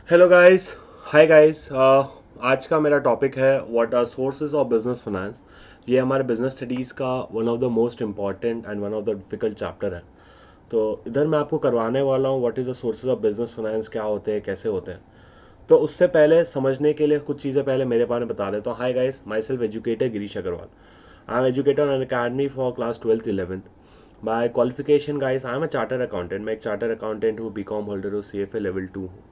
Hello guys. Hi guys. आज का मेरा टॉपिक है what are sources of business finance. ये हमारे बिजनेस स्टडीज़ का one of the most important and one of the difficult chapter है। तो इधर मैं आपको करवाने वाला हूँ what is the sources of business finance, क्या होते हैं, कैसे होते हैं। तो उससे पहले समझने के लिए कुछ चीज़ें पहले मेरे बारे में बता देता हूँ। Hi guys, myself educator Girish Agarwal. I am educator Unacademy for class 12th 11th। By qualification guys I am a charter accountant. मैं एक चार्टर अकाउंटेंट हूँ, बी कॉम होल्डर हूँ, CFA लेवल 2 हूँ।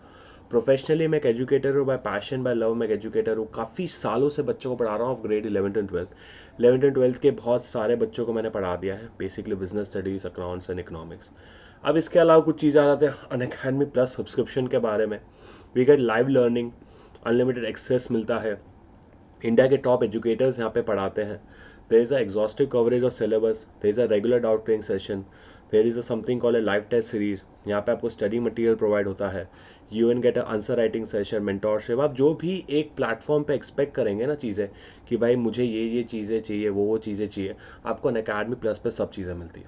प्रोफेशनली मैं एक एजुकेटर हूँ, bye passion bye love मैं एक एजुकेटर हूँ। काफ़ी सालों से बच्चों को पढ़ा रहा हूँ, grade 11th and 12th। 11th and 12th के बहुत सारे बच्चों को मैंने पढ़ा दिया है, basically business studies, accounts and economics. अब इसके अलावा कुछ चीज़ें आ जाते हैं अनअकैडमी प्लस सब्सक्रिप्शन के बारे में। We get live learning, unlimited access मिलता है, इंडिया के टॉप एजुकेटर्स यहाँ पे पढ़ाते हैं। There is a exhaustive coverage of syllabus, there is a regular doubt clearing session, there is a something called a live test series. यहाँ पे आपको स्टडी मटेरियल प्रोवाइड होता है, you and get a answer writing session, mentorship. आप जो भी एक platform पे एक्सपेक्ट करेंगे ना चीज़ें कि भाई मुझे ये चीज़ें चाहिए, वो चीज़ें चाहिए, आपको अनअकैडमी प्लस पे सब चीज़ें मिलती है।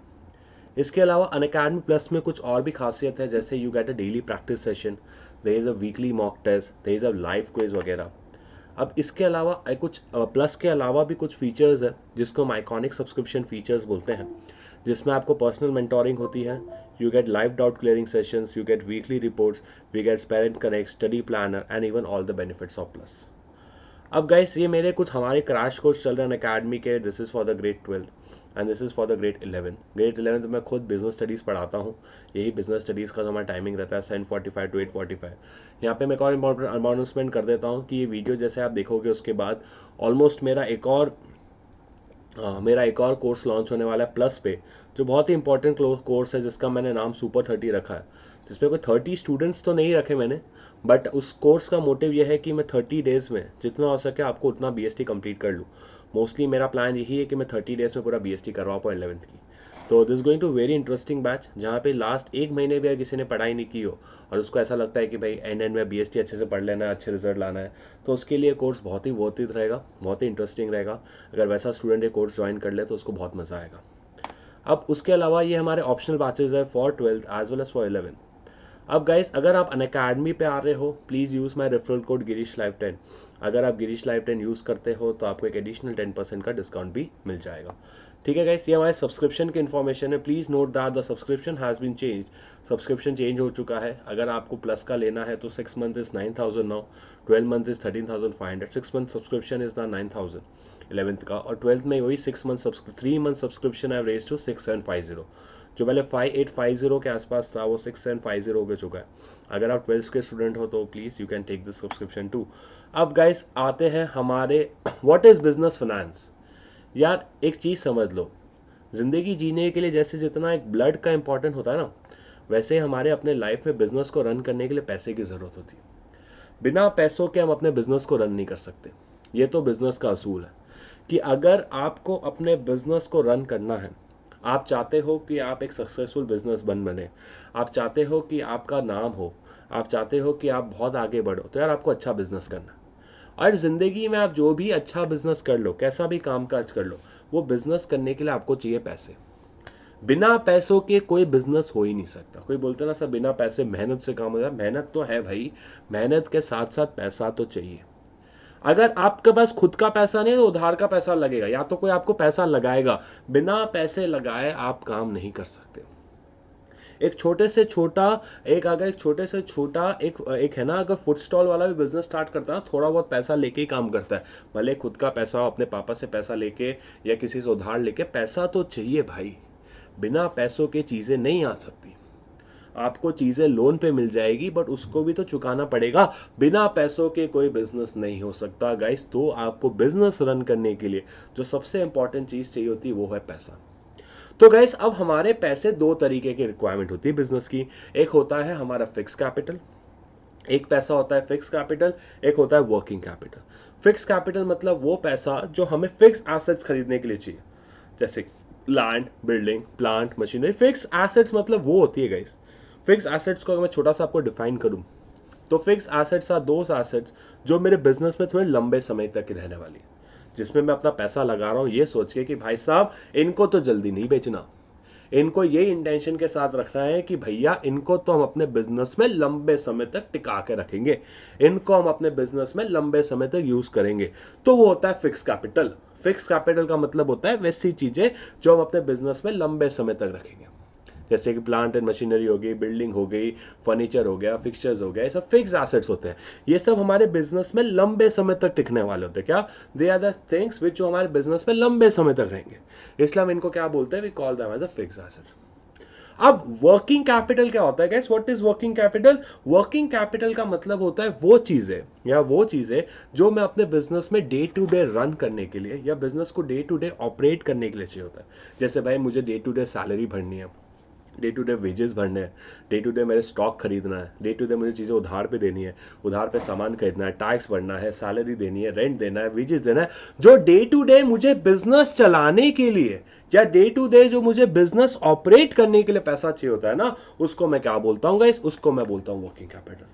इसके अलावा अनअकैडमी प्लस में कुछ और भी खासियत है, जैसे you get a daily practice session, there is a weekly mock test, there is a live quiz वगैरह। अब इसके अलावा कुछ प्लस के अलावा भी कुछ फीचर्स है जिसको हम आइकॉनिक सब्सक्रिप्शन फीचर्स बोलते हैं, जिसमें आपको पर्सनल मेंटोरिंग होती है, you get live doubt clearing sessions, you get weekly reports, we get parent connect, study planner and even all the benefits of plus. अब गाइस ये मेरे कुछ हमारे क्रैश कोर्स चल रहे हैं अकेडमी के। This is for the grade 12th and this is for the grade 11th। Grade 11th मैं खुद बिजनेस स्टडीज़ पढ़ाता हूँ। यही बिजनेस स्टडीज़ का जो हमारा टाइमिंग रहता है 7:45 to 8:45। यहाँ पे मैं एक और अनाउंसमेंट कर देता हूँ कि ये वीडियो जैसे आप देखोगे उसके बाद ऑलमोस्ट मेरा एक और कोर्स लॉन्च होने वाला है प्लस पे, जो बहुत ही इंपॉर्टेंट कोर्स है जिसका मैंने नाम सुपर 30 रखा है। जिसमें कोई 30 स्टूडेंट्स तो नहीं रखे मैंने, बट उस कोर्स का मोटिव यह है कि मैं 30 डेज़ में जितना हो सके आपको उतना BST कंप्लीट कर लूँ। मोस्टली मेरा प्लान यही है कि मैं 30 डेज़ में पूरा BST करवा पाऊँ 11th की। तो this going to very interesting batch, जहाँ पे लास्ट एक महीने भी अगर किसी ने पढ़ाई नहीं की हो और उसको ऐसा लगता है कि भाई एंड में BST अच्छे से पढ़ लेना है, अच्छे रिजल्ट लाना है, तो उसके लिए कोर्स बहुत ही वर्थ रहेगा, बहुत ही इंटरेस्टिंग रहेगा। अगर वैसा स्टूडेंट ये कोर्स ज्वाइन कर ले तो उसको बहुत मज़ा आएगा। अब उसके अलावा ये हमारे ऑप्शनल बैचेज है for 12th as well as for 11th। अब गाइस अगर आप अनअकैडमी पे आ रहे हो, please use my referral code Girish live 10। अगर आप गिरीश लाइव 10 यूज़ करते हो तो आपको एक एडिशनल 10% का डिस्काउंट भी मिल जाएगा। ठीक है गाइस, ये हमारे सब्सक्रिप्शन की इन्फॉर्मेशन है। Please note that the subscription has been change. Subscription change हो चुका है। अगर आपको प्लस का लेना है तो 6 month is 9,000 now, 12 month is 13,500, 6 month subscription is the 9,000 11th का, और 12th में वही 3 month subscription I raise to 6,750। जो पहले 5,850 के आसपास था वो 6,750 हो चुका है। अगर आप 12th के स्टूडेंट हो तो please you can take this subscription too. अब गाइस आते हैं हमारे व्हाट इज़ बिजनेस फाइनेंस। यार एक चीज़ समझ लो, ज़िंदगी जीने के लिए जैसे जितना एक ब्लड का इंपॉर्टेंट होता है ना, वैसे ही हमारे अपने लाइफ में बिजनेस को रन करने के लिए पैसे की ज़रूरत होती है। बिना पैसों के हम अपने बिजनेस को रन नहीं कर सकते। ये तो बिजनेस का असूल है कि अगर आपको अपने बिजनेस को रन करना है, आप चाहते हो कि आप एक सक्सेसफुल बिजनेस बने, आप चाहते हो कि आपका नाम हो, आप चाहते हो कि आप बहुत आगे बढ़ो, तो यार आपको अच्छा बिजनेस करना है। और ज़िंदगी में आप जो भी अच्छा बिजनेस कर लो, कैसा भी काम काज कर लो, वो बिजनेस करने के लिए आपको चाहिए पैसे। बिना पैसों के कोई बिजनेस हो ही नहीं सकता। कोई बोलते ना सर बिना पैसे मेहनत से काम होता है, मेहनत तो है भाई, मेहनत के साथ साथ पैसा तो चाहिए। अगर आपके पास खुद का पैसा नहीं है तो उधार का पैसा लगेगा, या तो कोई आपको पैसा लगाएगा। बिना पैसे लगाए आप काम नहीं कर सकते। एक छोटे से छोटा एक अगर एक छोटे से छोटा एक है ना, अगर फूड स्टॉल वाला भी बिजनेस स्टार्ट करता है, थोड़ा बहुत पैसा लेके ही काम करता है। भले खुद का पैसा हो, अपने पापा से पैसा लेके या किसी से उधार लेके, पैसा तो चाहिए भाई। बिना पैसों के चीज़ें नहीं आ सकती। आपको चीज़ें लोन पे मिल जाएगी बट उसको भी तो चुकाना पड़ेगा। बिना पैसों के कोई बिजनेस नहीं हो सकता गाइस। तो आपको बिजनेस रन करने के लिए जो सबसे इंपॉर्टेंट चीज़ चाहिए होती है वो है पैसा। तो गाइस अब हमारे पैसे दो तरीके की रिक्वायरमेंट होती है बिजनेस की। एक होता है हमारा फिक्स कैपिटल, एक पैसा होता है फिक्स कैपिटल, एक होता है वर्किंग कैपिटल। फिक्स कैपिटल मतलब वो पैसा जो हमें फिक्स एसेट्स खरीदने के लिए चाहिए, जैसे land, building, plant, machinery. Fix assets मतलब वो होती है गाइस। फिक्स एसेट्स को अगर मैं छोटा सा आपको डिफाइन करूं तो fix assets are those assets जो मेरे बिजनेस में थोड़े लंबे समय तक रहने वाली है, जिसमें मैं अपना पैसा लगा रहा हूं ये सोच के कि भाई साहब इनको तो जल्दी नहीं बेचना, इनको ये इंटेंशन के साथ रखना है कि भैया इनको तो हम अपने बिजनेस में लंबे समय तक टिका के रखेंगे, इनको हम अपने बिजनेस में लंबे समय तक यूज करेंगे। तो वो होता है फिक्स कैपिटल। फिक्स कैपिटल का मतलब होता है वैसी चीजें जो हम अपने बिजनेस में लंबे समय तक रखेंगे, जैसे कि प्लांट एंड मशीनरी हो गई, बिल्डिंग हो गई, फर्नीचर हो गया, फिक्सचर्स हो गया, ये सब फिक्स एसेट्स होते हैं। ये सब हमारे बिजनेस में लंबे समय तक टिकने वाले होते हैं। क्या? They are the things which जो हमारे बिजनेस में लंबे समय तक रहेंगे, इसलिए हम इनको क्या बोलते हैं? We call them as a fix asset. अब वर्किंग कैपिटल क्या होता है guys? What is working capital? Working capital का मतलब होता है वो चीजें जो मैं अपने बिजनेस में डे टू डे रन करने के लिए या बिजनेस को डे टू डे ऑपरेट करने के लिए चाहिए होता है। जैसे भाई मुझे डे टू डे सैलरी भरनी है, डे टू डे वेजेस भरने हैं, डे टू डे मेरे स्टॉक खरीदना है, डे टू डे मुझे चीज़ें उधार पे देनी है, उधार पे सामान खरीदना है, टैक्स भरना है, सैलरी देनी है, रेंट देना है, वेजेस देना है। जो डे टू डे मुझे बिजनेस चलाने के लिए या डे टू डे जो मुझे बिजनेस ऑपरेट करने के लिए पैसा चाहिए होता है ना, उसको मैं क्या बोलता हूँ गाइस? उसको मैं बोलता हूँ वर्किंग कैपिटल।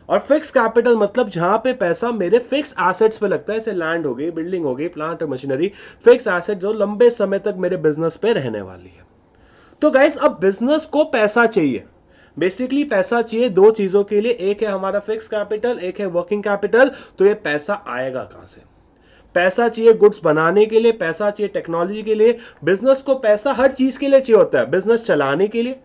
और फिक्स कैपिटल मतलब जहां पे पैसा मेरे फिक्स एसेट्स पे लगता है, जैसे लैंड हो गई, बिल्डिंग हो गई, प्लांट और मशीनरी, फिक्स एसेट जो लंबे समय तक मेरे बिजनेस पे रहने वाली है। तो गाइस अब बिजनेस को पैसा चाहिए, बेसिकली पैसा चाहिए दो चीजों के लिए, एक है हमारा फिक्स कैपिटल, एक है वर्किंग कैपिटल। तो ये पैसा आएगा कहां से? पैसा चाहिए गुड्स बनाने के लिए, पैसा चाहिए टेक्नोलॉजी के लिए। बिजनेस को पैसा हर चीज के लिए चाहिए होता है, बिजनेस चलाने के लिए,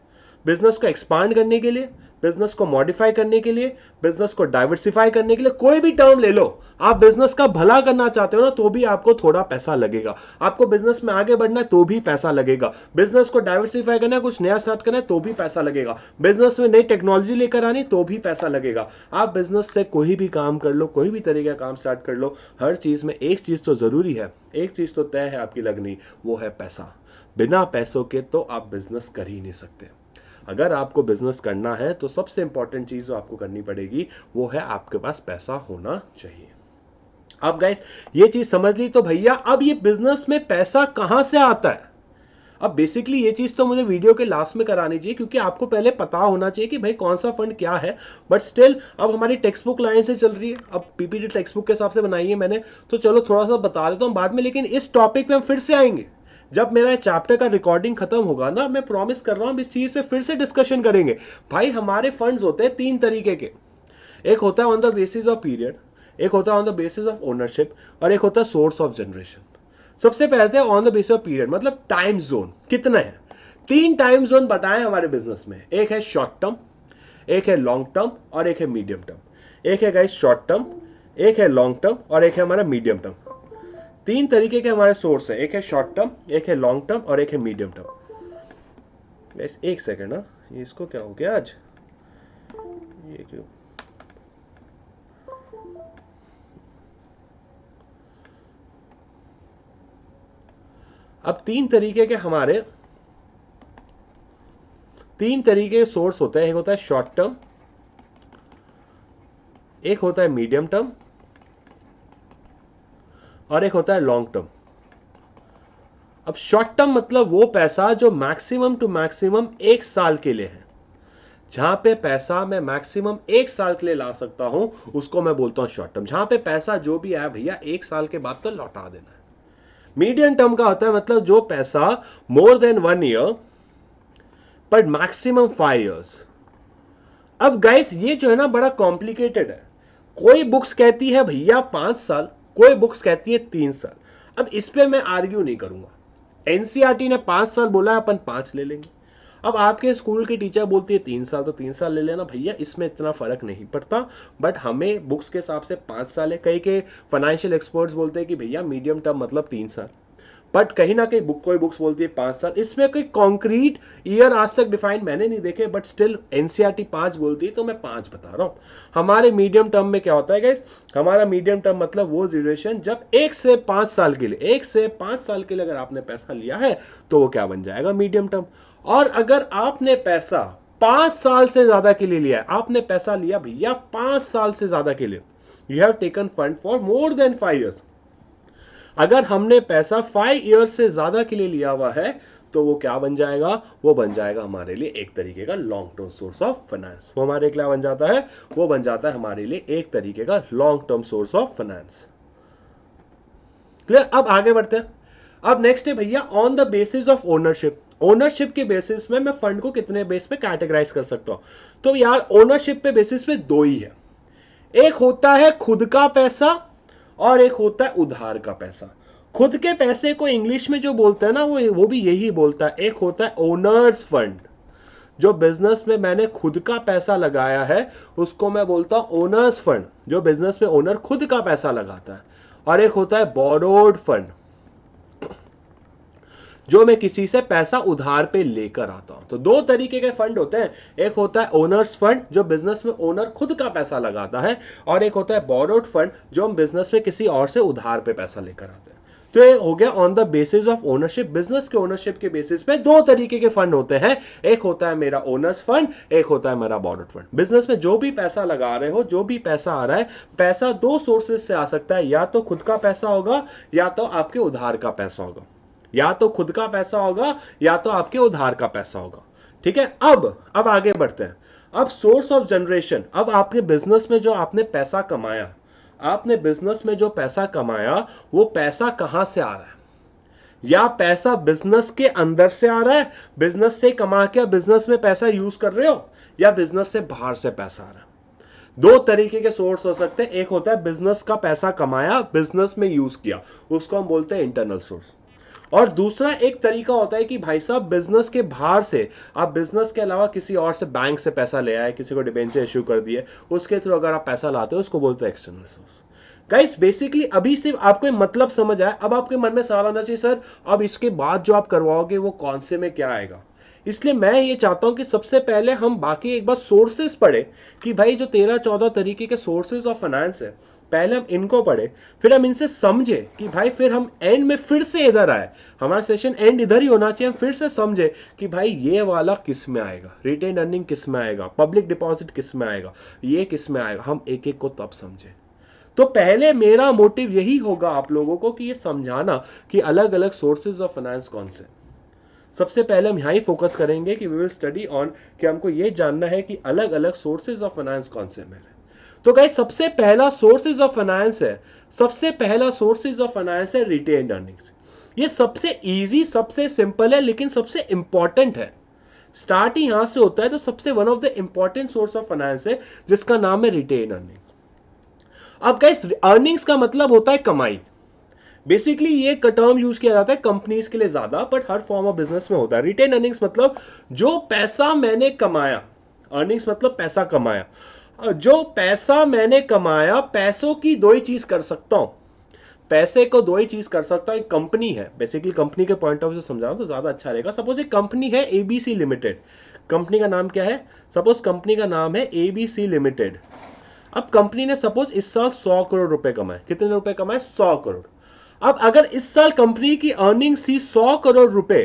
बिजनेस को एक्सपांड करने के लिए, बिजनेस को मॉडिफाई करने के लिए, बिजनेस को डाइवर्सिफाई करने के लिए। कोई भी टर्म ले लो, आप बिजनेस का भला करना चाहते हो ना, तो भी आपको थोड़ा पैसा लगेगा। आपको बिजनेस में आगे बढ़ना है तो भी पैसा लगेगा। बिजनेस को डाइवर्सिफाई करना है, कुछ नया स्टार्ट करना है तो भी पैसा लगेगा। बिजनेस में नई टेक्नोलॉजी लेकर आनी तो भी पैसा लगेगा। आप बिजनेस से कोई भी काम कर लो, कोई भी तरीके का काम स्टार्ट कर लो, हर चीज में एक चीज तो जरूरी है, एक चीज तो तय है आपकी लगनी, वो है पैसा। बिना पैसों के तो आप बिजनेस कर ही नहीं सकते। अगर आपको बिजनेस करना है तो सबसे इंपॉर्टेंट चीज जो आपको करनी पड़ेगी वो है आपके पास पैसा होना चाहिए। अब गाइस ये चीज समझ ली, तो भैया अब ये बिजनेस में पैसा कहां से आता है? अब बेसिकली ये चीज तो मुझे वीडियो के लास्ट में करानी चाहिए, क्योंकि आपको पहले पता होना चाहिए कि भाई कौन सा फंड क्या है। बट स्टिल अब हमारी टेक्स्ट बुक लाइन से चल रही है, अब पीपीटी टेक्स्ट बुक के हिसाब से बनाई है मैंने, तो चलो थोड़ा सा बता देता हूं बाद में। लेकिन इस टॉपिक पे हम फिर से आएंगे जब मेरा चैप्टर का रिकॉर्डिंग खत्म होगा ना, मैं प्रॉमिस कर रहा हूं इस चीज पे फिर से डिस्कशन करेंगे। भाई हमारे फंड्स होते हैं तीन तरीके के, एक होता है on the basis of period, एक होता है on the basis of ownership, और एक होता है सोर्स ऑफ जनरेशन। सबसे पहले on the basis of period, मतलब टाइम जोन कितना है। तीन टाइम जोन बताए हमारे बिजनेस में, एक है शॉर्ट टर्म, एक है लॉन्ग टर्म और एक है मीडियम टर्म। एक है गाइस शॉर्ट टर्म, एक है लॉन्ग टर्म और एक है हमारा मीडियम टर्म। तीन तरीके के हमारे सोर्स है, एक है शॉर्ट टर्म, एक है लॉन्ग टर्म और एक है मीडियम टर्म। बस एक सेकंड ना, ये इसको क्या हो गया आज, ये क्यों? अब तीन तरीके के सोर्स होते हैं, एक होता है शॉर्ट टर्म, एक होता है मीडियम टर्म और एक होता है लॉन्ग टर्म। अब शॉर्ट टर्म मतलब वो पैसा जो मैक्सिमम टू मैक्सिमम एक साल के लिए है, जहां पे पैसा मैं मैक्सिमम एक साल के लिए ला सकता हूं, उसको मैं बोलता हूं शॉर्ट टर्म। जहां पे पैसा जो भी आया भैया एक साल के बाद तो लौटा देना है। मीडियम टर्म का होता है मतलब जो पैसा मोर देन 1 ईयर पर मैक्सिमम 5 इयर्स। अब गाइस ये जो है ना बड़ा कॉम्प्लिकेटेड है। कोई बुक्स कहती है भैया 5 साल, कोई बुक्स कहती है 3 साल। अब इस पे मैं आर्ग्यू नहीं करूंगा, एनसीईआरटी ने 5 साल बोला है, अपन 5 ले लेंगे। अब आपके स्कूल की टीचर बोलती है 3 साल, तो 3 साल ले लेना भैया, इसमें इतना फर्क नहीं पड़ता। बट हमें बुक्स के हिसाब से 5 साल है। कई के फाइनेंशियल एक्सपर्ट्स बोलते हैं कि भैया मीडियम टर्म मतलब 3 साल, बट कहीं ना कहीं कोई बुक्स बोलती है 5 साल। इसमें कोई कॉन्क्रीट ईयर आज तक डिफाइन मैंने नहीं देखे, बट स्टिल एनसीईआरटी 5 बोलती है तो मैं 5 बता रहा हूं। हमारे मीडियम टर्म में क्या होता है गाइस? हमारा मीडियम टर्म मतलब वो ड्यूरेशन जब 1 से 5 साल के लिए, 1 से 5 साल के लिए अगर आपने पैसा लिया है तो वो क्या बन जाएगा? Medium term. और अगर आपने पैसा 5 साल से ज्यादा के लिए लिया है, आपने पैसा लिया भैया 5 साल से ज्यादा के लिए, you have taken fund for more than 5 years. अगर हमने पैसा 5 इयर्स से ज्यादा के लिए लिया हुआ है तो वो क्या बन जाएगा? वो बन जाएगा हमारे लिए एक तरीके का long term source of finance. वो हमारे क्या बन जाता है? वो बन जाता है हमारे लिए एक तरीके का long term source of finance. Clear? अब आगे बढ़ते हैं। अब नेक्स्ट है भैया on the basis of ownership. Ownership के बेसिस में मैं फंड को कितने बेस पे कैटेगराइज कर सकता हूं? तो यार ओनरशिप पे बेसिस पे दो ही है, एक होता है खुद का पैसा और एक होता है उधार का पैसा। खुद के पैसे को इंग्लिश में जो बोलते हैं ना वो भी यही बोलता है, एक होता है ओनर्स फंड, जो बिजनेस में मैंने खुद का पैसा लगाया है उसको मैं बोलता हूं ओनर्स फंड, जो बिजनेस में ओनर खुद का पैसा लगाता है। और एक होता है बोरोड फंड, जो मैं किसी से पैसा उधार पे लेकर आता हूं। तो दो तरीके के फंड होते हैं, एक होता है ओनर्स फंड जो बिजनेस में ओनर खुद का पैसा लगाता है, और एक होता है बोरोड फंड जो हम बिजनेस में किसी और से उधार पे पैसा लेकर आते हैं। तो ये हो गया on the basis of ownership. Business के ओनरशिप के बेसिस पे दो तरीके के फंड होते हैं, एक होता है मेरा ओनर्स फंड, एक होता है मेरा बोरोड फंड। बिजनेस में जो भी पैसा लगा रहे हो, जो भी पैसा आ रहा है, पैसा दो सोर्सेज से आ सकता है, या तो खुद का पैसा होगा या तो आपके उधार का पैसा होगा, या तो खुद का पैसा होगा या तो आपके उधार का पैसा होगा। ठीक है, अब आगे बढ़ते हैं। अब सोर्स ऑफ जनरेशन, अब आपके बिजनेस में जो आपने पैसा कमाया, आपने बिजनेस में जो पैसा कमाया वो पैसा कहां से आ रहा है? या पैसा बिजनेस के अंदर से आ रहा है, बिजनेस से कमा के बिजनेस में पैसा यूज कर रहे हो, या बिजनेस से बाहर से पैसा आ रहा है? दो तरीके के सोर्स हो सकते हैं, एक होता है बिजनेस का पैसा कमाया, बिजनेस में यूज किया, उसको हम बोलते हैं इंटरनल सोर्स। और दूसरा एक तरीका होता है कि भाई साहब बिजनेस के बाहर से, आप बिजनेस के अलावा किसी और से बैंक से पैसा ले आए, किसी को डिबेंचर इश्यू कर दिए, उसके थ्रू अगर आप पैसा लाते हो उसको बोलते हैं एक्सटर्नल सोर्स। गाइस बेसिकली अभी सिर्फ आपको मतलब समझ आया, अब आपके मन में सवाल आना चाहिए सर अब इसके बाद जो आप करवाओगे वो कौन से में क्या आएगा। इसलिए मैं ये चाहता हूं कि सबसे पहले हम बाकी एक बार सोर्सेस पढ़े कि भाई जो 13-14 तरीके के सोर्सेस ऑफ फाइनेंस है, पहले हम इनको पढ़े, फिर हम इनसे समझे कि भाई फिर हम एंड में फिर से इधर आए, हमारा सेशन एंड इधर ही होना चाहिए, हम फिर से समझे कि भाई ये वाला किस में आएगा, रिटेन अर्निंग किस में आएगा, पब्लिक डिपॉजिट किस में आएगा, ये किस में आएगा, हम एक एक को तब समझे। तो पहले मेरा मोटिव यही होगा आप लोगों को कि ये समझाना कि अलग अलग सोर्सेज ऑफ फाइनेंस कौन से। सबसे पहले हम यहां ही फोकस करेंगे कि वी विल स्टडी ऑन, कि हमको ये जानना है कि अलग अलग सोर्सेज ऑफ फाइनेंस कौन से मेरे। तो गाइस सबसे पहला सोर्सेज ऑफ फाइनेंस है, सबसे पहला सोर्सेज ऑफ फाइनेंस है रिटेन अर्निंग्स। ये सबसे इजी, सबसे सिंपल है, लेकिन सबसे इंपॉर्टेंट है। स्टार्ट ही यहां से होता है, तो सबसे one of the important source of finance है जिसका नाम है रिटेन अर्निंग। अब गाइस अर्निंग्स का मतलब होता है कमाई। बेसिकली ये टर्म यूज किया जाता है कंपनीज के लिए ज्यादा, but her form of business में होता है। रिटेन अर्निंग्स मतलब जो पैसा मैंने कमाया, अर्निंग्स मतलब पैसा कमाया, जो पैसा मैंने कमाया, पैसों की दो ही चीज कर सकता हूं, पैसे को दो ही चीज कर सकता हूं। एक कंपनी है, बेसिकली कंपनी के पॉइंट ऑफ व्यू से समझाऊं तो ज्यादा अच्छा रहेगा। सपोज एक कंपनी है एबीसी लिमिटेड, कंपनी का नाम क्या है, सपोज कंपनी का नाम है एबीसी लिमिटेड। अब कंपनी ने सपोज इस साल 100 करोड़ रुपए कमाए, कितने रुपए कमाए, 100 करोड़। अब अगर इस साल कंपनी की अर्निंग्स थी 100 करोड़ रुपए,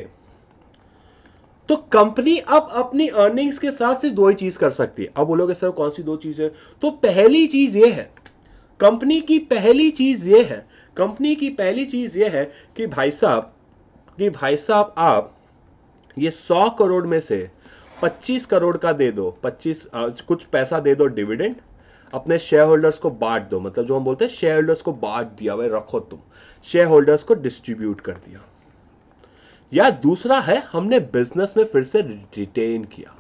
तो कंपनी अब अपनी अर्निंग्स के साथ सिर्फ दो ही चीज कर सकती है। अब बोलोगे सर कौन सी दो चीज है, तो पहली चीज ये है, कंपनी की पहली चीज ये है, कंपनी की पहली चीज ये है कि भाई साहब आप ये 100 करोड़ में से 25 करोड़ का दे दो, 25 कुछ पैसा दे दो डिविडेंड, अपने शेयर होल्डर्स को बांट दो, मतलब जो हम बोलते हैं शेयर होल्डर्स को बांट दिया, भाई रखो तुम, शेयर होल्डर्स को डिस्ट्रीब्यूट कर दिया। या दूसरा है हमने बिजनेस में फिर से रिटेन किया,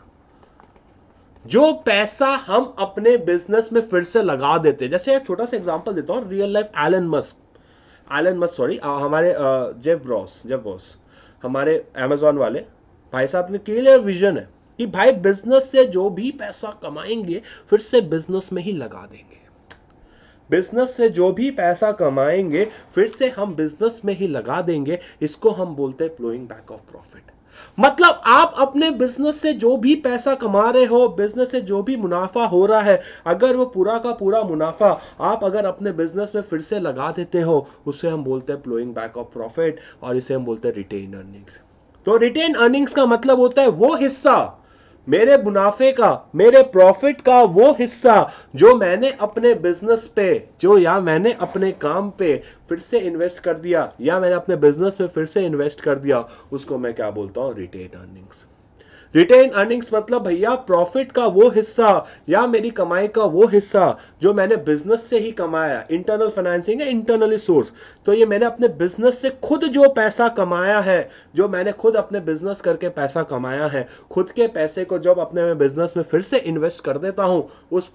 जो पैसा हम अपने बिजनेस में फिर से लगा देते। जैसे एक छोटा सा एग्जांपल देता हूं, real life Elon Musk sorry हमारे जेफ बॉस हमारे अमेजॉन वाले भाई साहब ने क्लियर विजन है कि भाई बिजनेस से जो भी पैसा कमाएंगे फिर से बिजनेस में ही लगा देंगे, बिजनेस से जो भी पैसा कमाएंगे फिर से हम बिजनेस में ही लगा देंगे। इसको हम बोलते हैं फ्लोइंग बैक ऑफ प्रॉफिट। मतलब आप अपने बिजनेस से जो भी पैसा कमा रहे हो, बिजनेस से जो भी मुनाफा हो रहा है, अगर वो पूरा का पूरा मुनाफा आप अगर अपने बिजनेस में फिर से लगा देते हो, उसे हम बोलते हैं फ्लोइंग बैक ऑफ प्रॉफिट, और इसे हम बोलते हैं रिटेन अर्निंग्स। तो रिटेन अर्निंग्स का मतलब होता है वो हिस्सा, मेरे मुनाफे का, मेरे प्रॉफिट का वो हिस्सा जो मैंने अपने बिजनेस पे, जो या मैंने अपने काम पे फिर से इन्वेस्ट कर दिया, या मैंने अपने बिजनेस में फिर से इन्वेस्ट कर दिया, उसको मैं क्या बोलता हूं, रिटेन अर्निंग्स। रिटेन अर्निंग्स मतलब भैया प्रॉफिट का वो हिस्सा या मेरी कमाई का वो हिस्सा जो मैंने बिजनेस से ही कमाया, इंटरनल फाइनेंसिंग है, इंटरनली सोर्स। तो ये मैंने अपने बिजनेस से खुद जो पैसा कमाया है, जो मैंने खुद अपने बिजनेस करके पैसा कमाया है, खुद के पैसे को जब अपने बिजनेस में फिर से इन्वेस्ट कर देता हूं, उस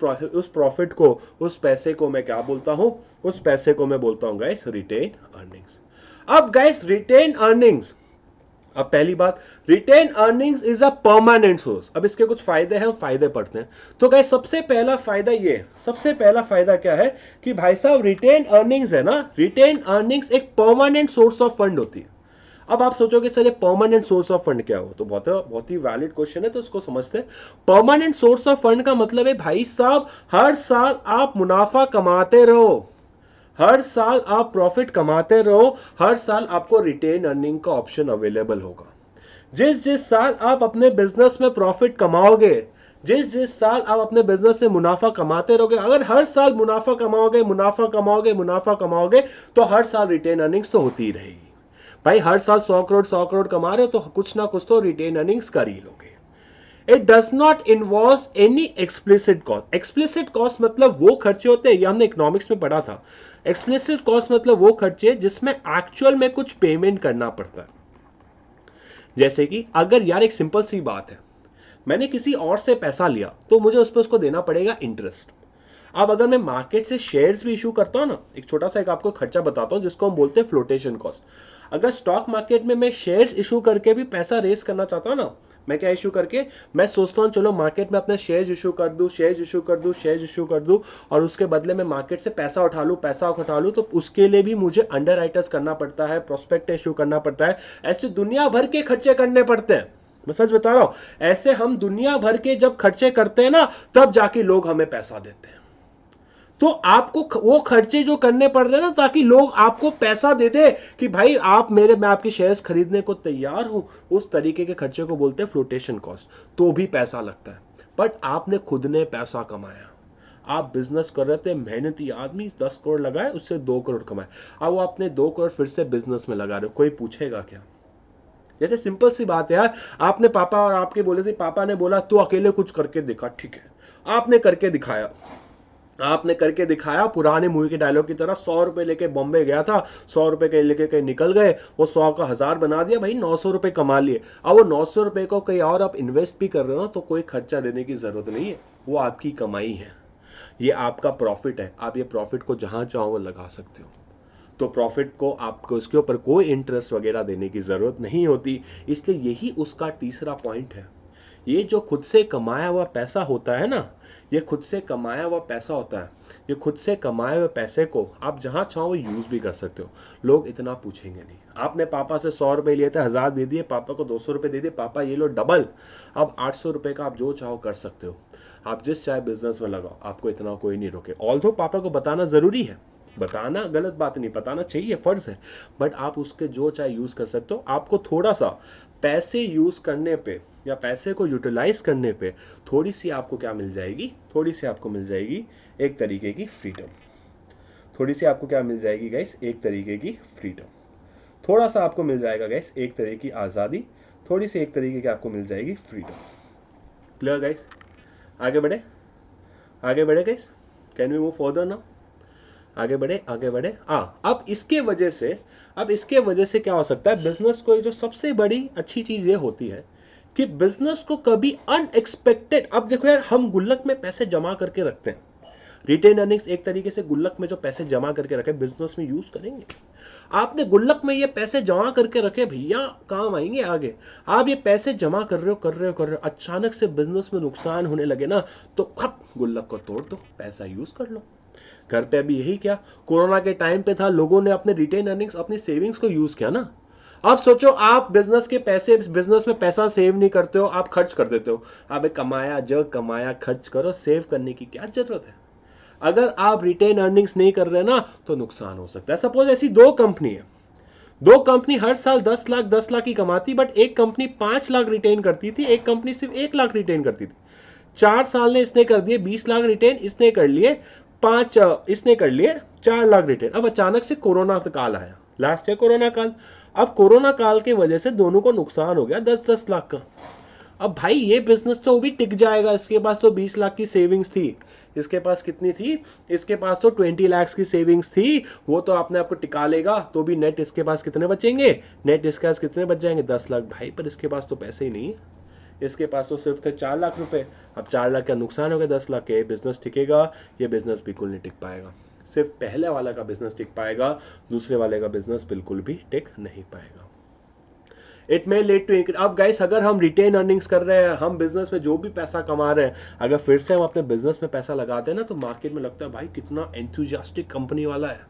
प्रॉफिट को, उस पैसे को मैं क्या बोलता हूं? उस पैसे को मैं बोलता हूं गाइस रिटेन अर्निंग्स। अब गाइस रिटेन अर्निंग्स, अब पहली बात, retain earnings is a permanent source. अब इसके कुछ फायदे हैं, हम फायदे पढ़ते हैं। तो गाइस सबसे पहला फायदा ये, सबसे पहला फायदा क्या है कि भाई साहब रिटेन अर्निंग्स है ना, रिटेन अर्निंग्स एक परमानेंट सोर्स ऑफ फंड होती है। अब आप सोचोगे सर ये परमानेंट सोर्स ऑफ फंड क्या हो, तो बहुत ही वैलिड क्वेश्चन है, तो उसको समझते हैं। परमानेंट सोर्स ऑफ फंड का मतलब है भाई साहब हर साल आप मुनाफा कमाते रहो, हर साल आप प्रॉफिट कमाते रहो, हर साल आपको रिटेन अर्निंग का ऑप्शन अवेलेबल होगा। जिस जिस साल आप अपने बिजनेस में प्रॉफिट कमाओगे, जिस जिस साल आप अपने बिजनेस से मुनाफा कमाते रहोगे, अगर हर साल मुनाफा कमाओगे, मुनाफा कमाओगे, मुनाफा कमाओगे, तो हर साल रिटेन अर्निंग्स तो होती ही रहेगी। भाई हर साल 100 करोड़ कमा रहे हो तो कुछ ना कुछ तो रिटेन अर्निंग्स कर ही लोगे। It does not involve any explicit cost. Explicit cost मतलब वो खर्चे होते हैं, ये हमने इकोनॉमिक्स में पढ़ा था। एक्सप्लिसिट कॉस्ट मतलब वो खर्चे जिसमें एक्चुअल में कुछ पेमेंट करना पड़ता है। जैसे कि अगर यार एक सिंपल सी बात है, मैंने किसी और से पैसा लिया तो मुझे उस पर उसको देना पड़ेगा इंटरेस्ट। अब अगर मैं मार्केट से शेयर्स भी इशू करता हूं ना, एक छोटा सा एक आपको खर्चा बताता हूं जिसको हम बोलते हैं फ्लोटेशन कॉस्ट। अगर स्टॉक मार्केट में मैं शेयर्स इशू करके भी पैसा रेस करना चाहता हूं ना, मैं क्या इशू करके, मैं सोचता हूं चलो मार्केट में अपने शेयर्स इशू कर दूं, शेयर्स इशू कर दूं, शेयर्स इशू कर दूं, और उसके बदले में मार्केट से पैसा उठा लूं, पैसा उठा लूं, तो उसके लिए भी मुझे अंडर राइटर्स करना पड़ता है, प्रोस्पेक्ट इशू करना पड़ता है, ऐसे दुनिया भर के खर्चे करने पड़ते हैं। मैं सच बता रहा हूं, ऐसे हम दुनिया भर के जब खर्चे करते हैं ना, तब जाके लोग हमें पैसा देते हैं। तो आपको वो खर्चे जो करने पड़ रहे हैं ना, ताकि लोग आपको पैसा दे दे कि भाई आप मेरे, मैं आपके शेयर्स खरीदने को तैयार हूं, उस तरीके के खर्चे को बोलते हैं फ्लोटेशन कॉस्ट। तो भी पैसा लगता है, बट आपने खुद ने पैसा कमाया। आप बिजनेस कर रहे थे, मेहनती आदमी 10 करोड़ लगाए, उससे 2 करोड़ कमाए, अब वो अपने 2 करोड़ फिर से बिजनेस में लगा रहे हो, कोई पूछेगा क्या? जैसे सिंपल सी बात है यार, आपने पापा और आपके बोले थे, पापा ने बोला तू अकेले कुछ करके दिखा, ठीक है, आपने करके दिखाया, आपने करके दिखाया। पुराने मूवी के डायलॉग की तरह 100 रुपए लेके बॉम्बे गया था, 100 रुपए के लेके कहीं निकल गए, वो 100 का 1000 बना दिया, भाई 900 रुपए कमा लिए। अब वो 900 रुपए को कहीं और आप इन्वेस्ट भी कर रहे हो, तो कोई खर्चा देने की जरूरत नहीं है, वो आपकी कमाई है, ये आपका प्रॉफिट है। आप ये प्रॉफिट को जहां चाहो वो लगा सकते हो। तो प्रॉफिट को आपको उसके ऊपर कोई इंटरेस्ट वगैरह देने की जरूरत नहीं होती। इसलिए यही उसका तीसरा पॉइंट है। ये जो खुद से कमाया हुआ पैसा होता है ना, ये खुद से कमाया हुआ पैसा होता है, ये खुद से कमाए हुए पैसे को आप जहां चाहो वो यूज भी कर सकते हो। लोग इतना पूछेंगे नहीं। आपने पापा से 100 रुपए लिए थे, 1000 दे दिए, पापा को 200 रुपए दे दिए, पापा ये लो डबल, अब 800 रुपए का आप जो चाहो कर सकते हो। आप जिस चाहे बिजनेस में लगाओ, आपको इतना कोई नहीं रोके। ऑल्दो पापा को बताना जरूरी है, बताना गलत बात नहीं, बताना चाहिए, फर्ज है, बट आप उसके जो चाहे यूज कर सकते हो। आपको थोड़ा सा पैसे यूज करने पे या पैसे को यूटिलाइज करने पे थोड़ी सी आपको क्या मिल जाएगी, थोड़ी सी आपको मिल जाएगी एक तरीके की फ्रीडम। थोड़ी सी आपको क्या मिल जाएगी गाइस, एक तरीके की फ्रीडम। थोड़ा सा आपको मिल जाएगा गाइस एक तरह की आज़ादी, थोड़ी सी एक तरीके की आपको मिल जाएगी फ्रीडम। Clear guys? आगे बढ़े, आगे बढ़े guys, can we move further now? आगे बढ़े, आगे बढ़े। अब इसके वजह से क्या हो सकता है, बिजनेस को जो सबसे बड़ी अच्छी चीज ये होती है कि बिजनेस को कभी अनएक्सपेक्टेड, अब देखो यार, हम गुल्लक में पैसे जमा करके रखते हैं, रिटेन अर्निंग्स एक तरीके से गुल्लक में जो पैसे जमा करके रखे बिजनेस में यूज करेंगे। आपने गुल्लक में ये पैसे जमा करके रखे भैया, काम आएंगे आगे। आप ये पैसे जमा कर रहे हो, अचानक से बिजनेस में नुकसान होने लगे ना, तो गुल्लक को तोड़ दो, पैसा यूज कर लो। घर पे अभी यही क्या, कोरोना के टाइम पे था, लोगों ने अपने रिटेन अर्निंग्स, अपनी सेविंग्स को यूज किया ना। आप सोचो, आप बिजनेस में पैसा सेव नहीं करते हो, आप खर्च कर देते हो। आप कमाया जो कमाया खर्च करो, सेव करने की क्या जरूरत है? अगर आप रिटेन अर्निंग्स नहीं कर रहे ना, तो नुकसान हो सकता है। सपोज ऐसी दो कंपनी हर साल 10 लाख की कमाती, बट एक कंपनी 5 लाख रिटेन करती थी, एक कंपनी सिर्फ 1 लाख रिटेन करती थी। 4 साल ने इसने कर दिए 20 लाख रिटेन, इसने कर लिए 4 लाख रिटेन। अब अचानक से कोरोना काल आया, लास्ट है कोरोना काल। अब कोरोना काल के वजह से दोनों को नुकसान हो गया 10-10 लाख का। अब भाई ये बिजनेस तो भी टिक जाएगा, इसके पास तो 20 लाख की सेविंग्स थी, इसके पास कितनी थी, इसके पास तो 20 लाख की सेविंग्स थी, वो तो अपने आप को टिका लेगा, तो भी नेट इसके पास कितने बचेंगे, नेट इसके पास कितने बच जाएंगे, 10 लाख भाई, पर इसके पास तो पैसे ही नहीं है, इसके पास तो सिर्फ थे 4 लाख रुपए। अब 4 लाख का नुकसान हो गया, 10 लाख के, बिजनेस टिकेगा, ये बिजनेस बिल्कुल नहीं टिक पाएगा, सिर्फ पहले वाला का बिजनेस टिक पाएगा, दूसरे वाले का बिजनेस बिल्कुल भी टिक नहीं पाएगा। इट मे लीड टू, अब गाइस अगर हम रिटेन अर्निंग्स कर रहे हैं, हम बिजनेस में जो भी पैसा कमा रहे हैं, अगर फिर से हम अपने बिजनेस में पैसा लगाते हैं ना, तो मार्केट में लगता है भाई कितना एंथुजियास्टिक कंपनी वाला है,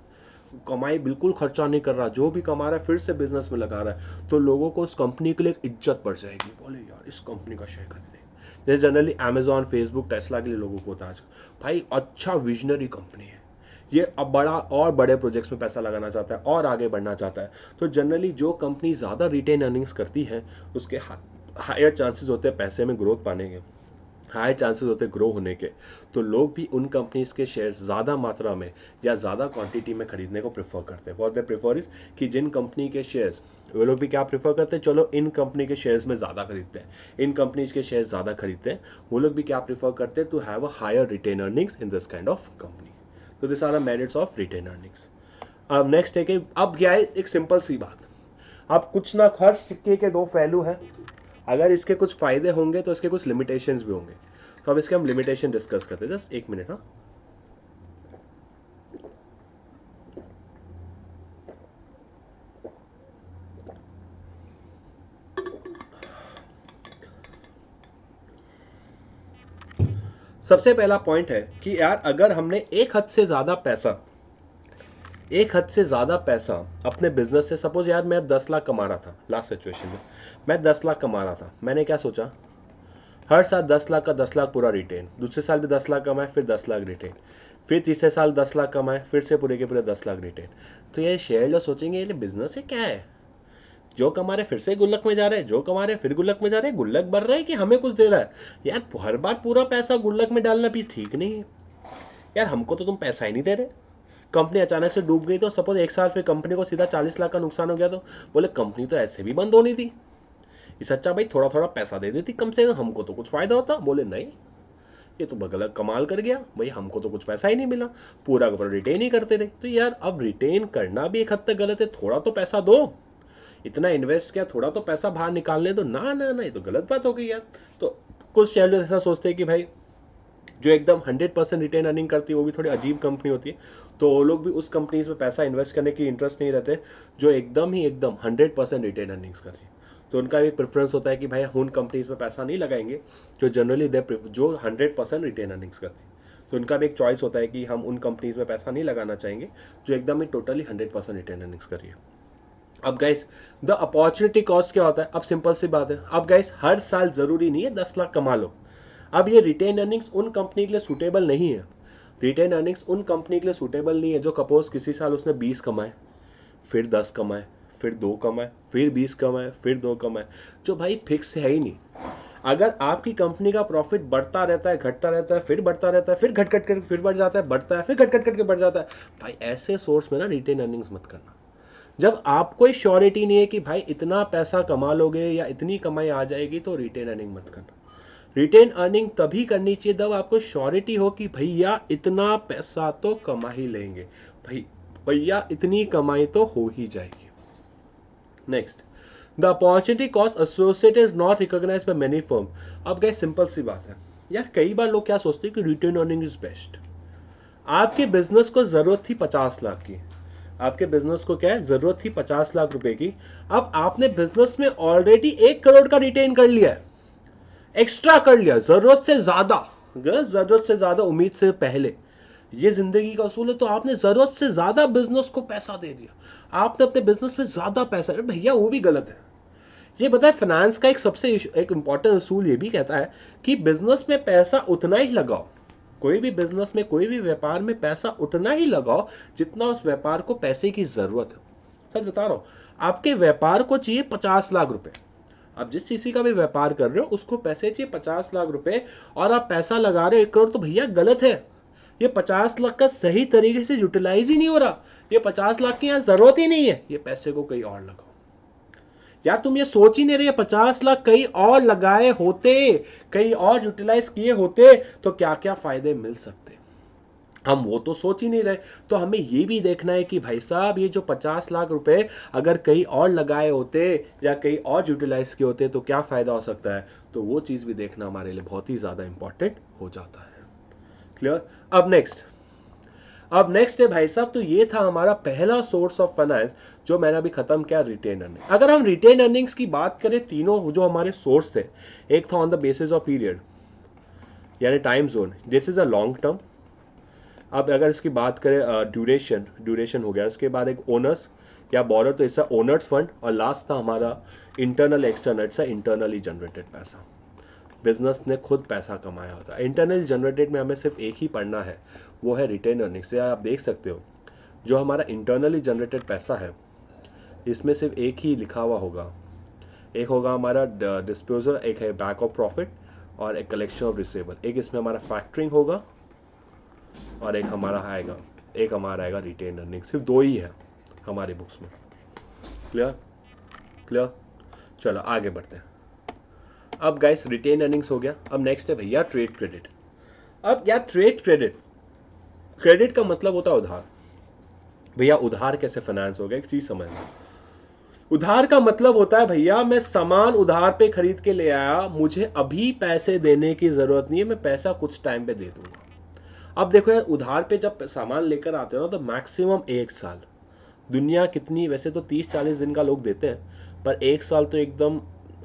कमाई बिल्कुल खर्चा नहीं कर रहा, जो भी कमा रहा है फिर से बिजनेस में लगा रहा है, तो लोगों को उस कंपनी के लिए इज्जत बढ़ जाएगी, बोले यार इस कंपनी का शेयर खरीदे। जैसे जनरली अमेजॉन, फेसबुक, टेस्ला के लिए लोगों को होता है भाई अच्छा विजनरी कंपनी है, ये अब बड़ा और बड़े प्रोजेक्ट्स में पैसा लगाना चाहता है और आगे बढ़ना चाहता है, तो जनरली जो कंपनी ज़्यादा रिटेन अर्निंग्स करती है उसके हायर चांसेस होते हैं पैसे में ग्रोथ पाने के, हाई चांसेस होते ग्रो होने के, तो लोग भी उन कंपनीज के शेयर्स ज़्यादा मात्रा में या ज़्यादा क्वांटिटी में खरीदने को प्रेफर करते हैं। व्हाट दे प्रेफर इज कि जिन कंपनी के शेयर्स, वो लोग भी क्या प्रेफर करते हैं, चलो इन कंपनी के शेयर्स में ज़्यादा खरीदते हैं, इन कंपनीज के शेयर्स ज़्यादा खरीदते हैं, वो लोग भी क्या प्रेफर करते हैं, to have a higher retained earnings in this kind of company. तो this are the merits of retained earnings. अब नेक्स्ट है कि अब क्या है, एक सिंपल सी बात, अब कुछ ना, हर सिक्के के दो पहलू हैं, अगर इसके कुछ फायदे होंगे तो इसके कुछ लिमिटेशंस भी होंगे, तो अब इसके हम लिमिटेशन डिस्कस करते हैं, जस्ट एक मिनट। हाँ, सबसे पहला पॉइंट है कि यार अगर हमने एक हद से ज्यादा पैसा अपने बिजनेस से, सपोज यार मैं अब 10 लाख कमा रहा था, लास्ट सिचुएशन में मैं 10 लाख कमा रहा था, मैंने क्या सोचा, हर साल 10 लाख का 10 लाख पूरा रिटेन, दूसरे साल भी 10 लाख कमाए, फिर 10 लाख रिटेन, फिर तीसरे साल 10 लाख कमाए, फिर से पूरे के पूरे 10 लाख रिटेन। तो ये शेयर लोग सोचेंगे ये बिजनेस है क्या है, जो कमा रहे फिर से गुल्लक में जा रहे हैं, जो कमा रहे फिर गुल्लक में जा रहे हैं, गुल्लक बढ़ रहा है कि हमें कुछ दे रहा है, यार हर बार पूरा पैसा गुल्लक में डालना भी ठीक नहीं है यार, हमको तो तुम पैसा ही नहीं दे रहे। कंपनी अचानक से डूब गई तो सपोज एक साल फिर कंपनी को सीधा 40 लाख का नुकसान हो गया, तो बोले कंपनी तो ऐसे भी बंद होनी थी, इस अच्छा भाई थोड़ा थोड़ा पैसा दे देती कम से कम, हमको तो कुछ फायदा होता। बोले नहीं, ये तो गलत कमाल कर गया भाई, हमको तो कुछ पैसा ही नहीं मिला, पूरा का पूरा रिटेन ही करते रहे। तो यार अब रिटेन करना भी एक हद तक गलत है, थोड़ा तो पैसा दो, इतना इन्वेस्ट किया, थोड़ा तो पैसा बाहर निकालने दो ना, ना ना, ये तो गलत बात हो गई यार। तो कुछ शेयरहोल्डर्स ऐसा सोचते हैं कि भाई जो एकदम 100% रिटेन अर्निंग करती है वो भी थोड़ी अजीब कंपनी होती है, तो वो लोग भी उस कंपनीज में पैसा इन्वेस्ट करने की इंटरेस्ट नहीं रहते जो एकदम 100% रिटेन अर्निंग्स कर रही है। तो उनका एक प्रेफरेंस होता है कि भाई उन कंपनीज में पैसा नहीं लगाएंगे जो जनरली जो 100% रिटेन अर्निंग्स करती है। तो उनका भी एक चॉइस होता है कि हम उन कंपनीज में पैसा नहीं लगाना चाहेंगे जो एकदम ही टोटली 100% रिटेन अर्निंग्स कर रही है। अब गाइस द अपॉर्चुनिटी कॉस्ट क्या होता है, अब सिंपल सी बात है, अब गाइस हर साल जरूरी नहीं है 10 लाख कमा लो। अब ये रिटेन अर्निंग्स उन कंपनी के लिए सूटेबल नहीं है, रिटेन अर्निंग्स उन कंपनी के लिए सूटेबल नहीं है जो सपोज किसी साल उसने 20 कमाए, फिर 10 कमाए, फिर 2 कमाए, फिर 20 कमाए, फिर 2 कमाए, जो भाई फिक्स है ही नहीं। अगर आपकी कंपनी का प्रॉफिट बढ़ता रहता है, घटता रहता है, फिर बढ़ता रहता है, फिर घट घट कर फिर बढ़ जाता है, बढ़ता है, फिर घट घट करके बढ़ जाता है, भाई ऐसे सोर्स में ना रिटेन अर्निंग्स मत करना। जब आपको श्योरिटी नहीं है कि भाई इतना पैसा कमा लोगे या इतनी कमाई आ जाएगी, तो रिटेन अर्निंग मत करना। रिटेन अर्निंग तभी करनी चाहिए जब आपको श्योरिटी हो कि भैया इतना पैसा तो कमा ही लेंगे, भाई भैया इतनी कमाई तो हो ही जाएगी। Next, the opportunity cost associated is not recognised by many firm. अब गाइस सिंपल सी बात है यार, कई बार लोग क्या सोचते हैं कि रिटेन अर्निंग इज बेस्ट। आपके बिजनेस को जरूरत थी 50 लाख की, आपके बिजनेस को क्या है, जरूरत थी 50 लाख रुपए की, अब आपने बिजनेस में ऑलरेडी 1 करोड़ का रिटेन कर लिया है, एक्स्ट्रा कर लिया, जरूरत से ज्यादा, उम्मीद से पहले, ये जिंदगी का असूल है। तो आपने जरूरत से ज्यादा बिजनेस को पैसा दे दिया, आपने अपने बिजनेस में ज्यादा पैसा, भैया वो भी गलत है। ये बताए फाइनेंस का एक सबसे एक इंपॉर्टेंट असूल ये भी कहता है कि बिजनेस में पैसा उतना ही लगाओ, कोई भी बिजनेस में, कोई भी व्यापार में पैसा उतना ही लगाओ जितना उस व्यापार को पैसे की जरूरत है। सच बता रहा हूं, आपके व्यापार को चाहिए 50 लाख रुपए, आप जिस चीज का भी व्यापार कर रहे हो उसको पैसे चाहिए 50 लाख रुपए, और आप पैसा लगा रहे हो 1 करोड़, तो भैया गलत है। ये 50 लाख का सही तरीके से यूटिलाइज ही नहीं हो रहा, ये 50 लाख की यहां जरूरत ही नहीं है, ये पैसे को कहीं और लगाओ। यार तुम ये सोच ही नहीं रहे 50 लाख कहीं और लगाए होते, कहीं और यूटिलाइज किए होते तो क्या क्या फायदे मिल सकते, हम वो तो सोच ही नहीं रहे। तो हमें ये भी देखना है कि भाई साहब ये जो 50 लाख रुपए अगर कहीं और लगाए होते या कहीं और यूटिलाइज किए होते तो क्या फायदा हो सकता है, तो वो चीज भी देखना हमारे लिए बहुत ही ज्यादा इंपॉर्टेंट हो जाता है। क्लियर। अब नेक्स्ट है भाई साहब, तो ये था हमारा पहला सोर्स ऑफ फाइनेंस जो मैंने अभी खत्म किया, रिटेन अर्निंग। अगर हम रिटेन अर्निंग्स की बात करें, तीनों जो हमारे सोर्स थे, एक था on the basis of period यानी time zone, this is a long term. अब अगर इसकी बात करें ड्यूरेशन हो गया, उसके बाद एक ओनर्स या बॉरर, तो इसका ओनर्स फंड, और लास्ट था हमारा internal external, it's internally generated पैसा, बिजनेस ने खुद पैसा कमाया होता है। इंटरनली जनरेटेड में हमें सिर्फ एक ही पढ़ना है, वो है रिटेन अर्निंग्स। या आप देख सकते हो जो हमारा इंटरनली जनरेटेड पैसा है इसमें सिर्फ एक ही लिखा हुआ होगा, एक होगा हमारा डिस्पोजल, एक है बैक ऑफ प्रॉफिट, और एक कलेक्शन ऑफ रिसीवेबल, एक इसमें हमारा फैक्टरिंग होगा, और एक हमारा आएगा रिटेन अर्निंग। सिर्फ दो ही है हमारी बुक्स में। क्लियर। चलो आगे बढ़ते हैं। अब गाइस रिटेन अर्निंग्स हो गया, अब नेक्स्ट है भैया ट्रेड क्रेडिट। अब यार ट्रेड क्रेडिट का मतलब होता है उधार। भैया उधार कैसे फाइनेंस हो गया, एक चीज समझना। उधार का मतलब होता है भैया मैं सामान उधार पे खरीद के ले आया, मुझे अभी पैसे देने की जरूरत नहीं है, मैं पैसा कुछ टाइम पे दे दूंगा। अब देखो यार, उधार पे जब सामान लेकर आते हो ना तो मैक्सिमम 1 साल, दुनिया कितनी वैसे तो 30-40 दिन का लोग देते हैं, पर 1 साल तो एकदम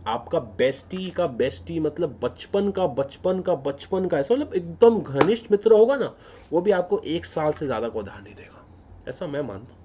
आपका बेस्टी मतलब बचपन का ऐसा, मतलब एकदम घनिष्ठ मित्र होगा ना, वो भी आपको 1 साल से ज्यादा को उधार नहीं देगा, ऐसा मैं मानता हूं।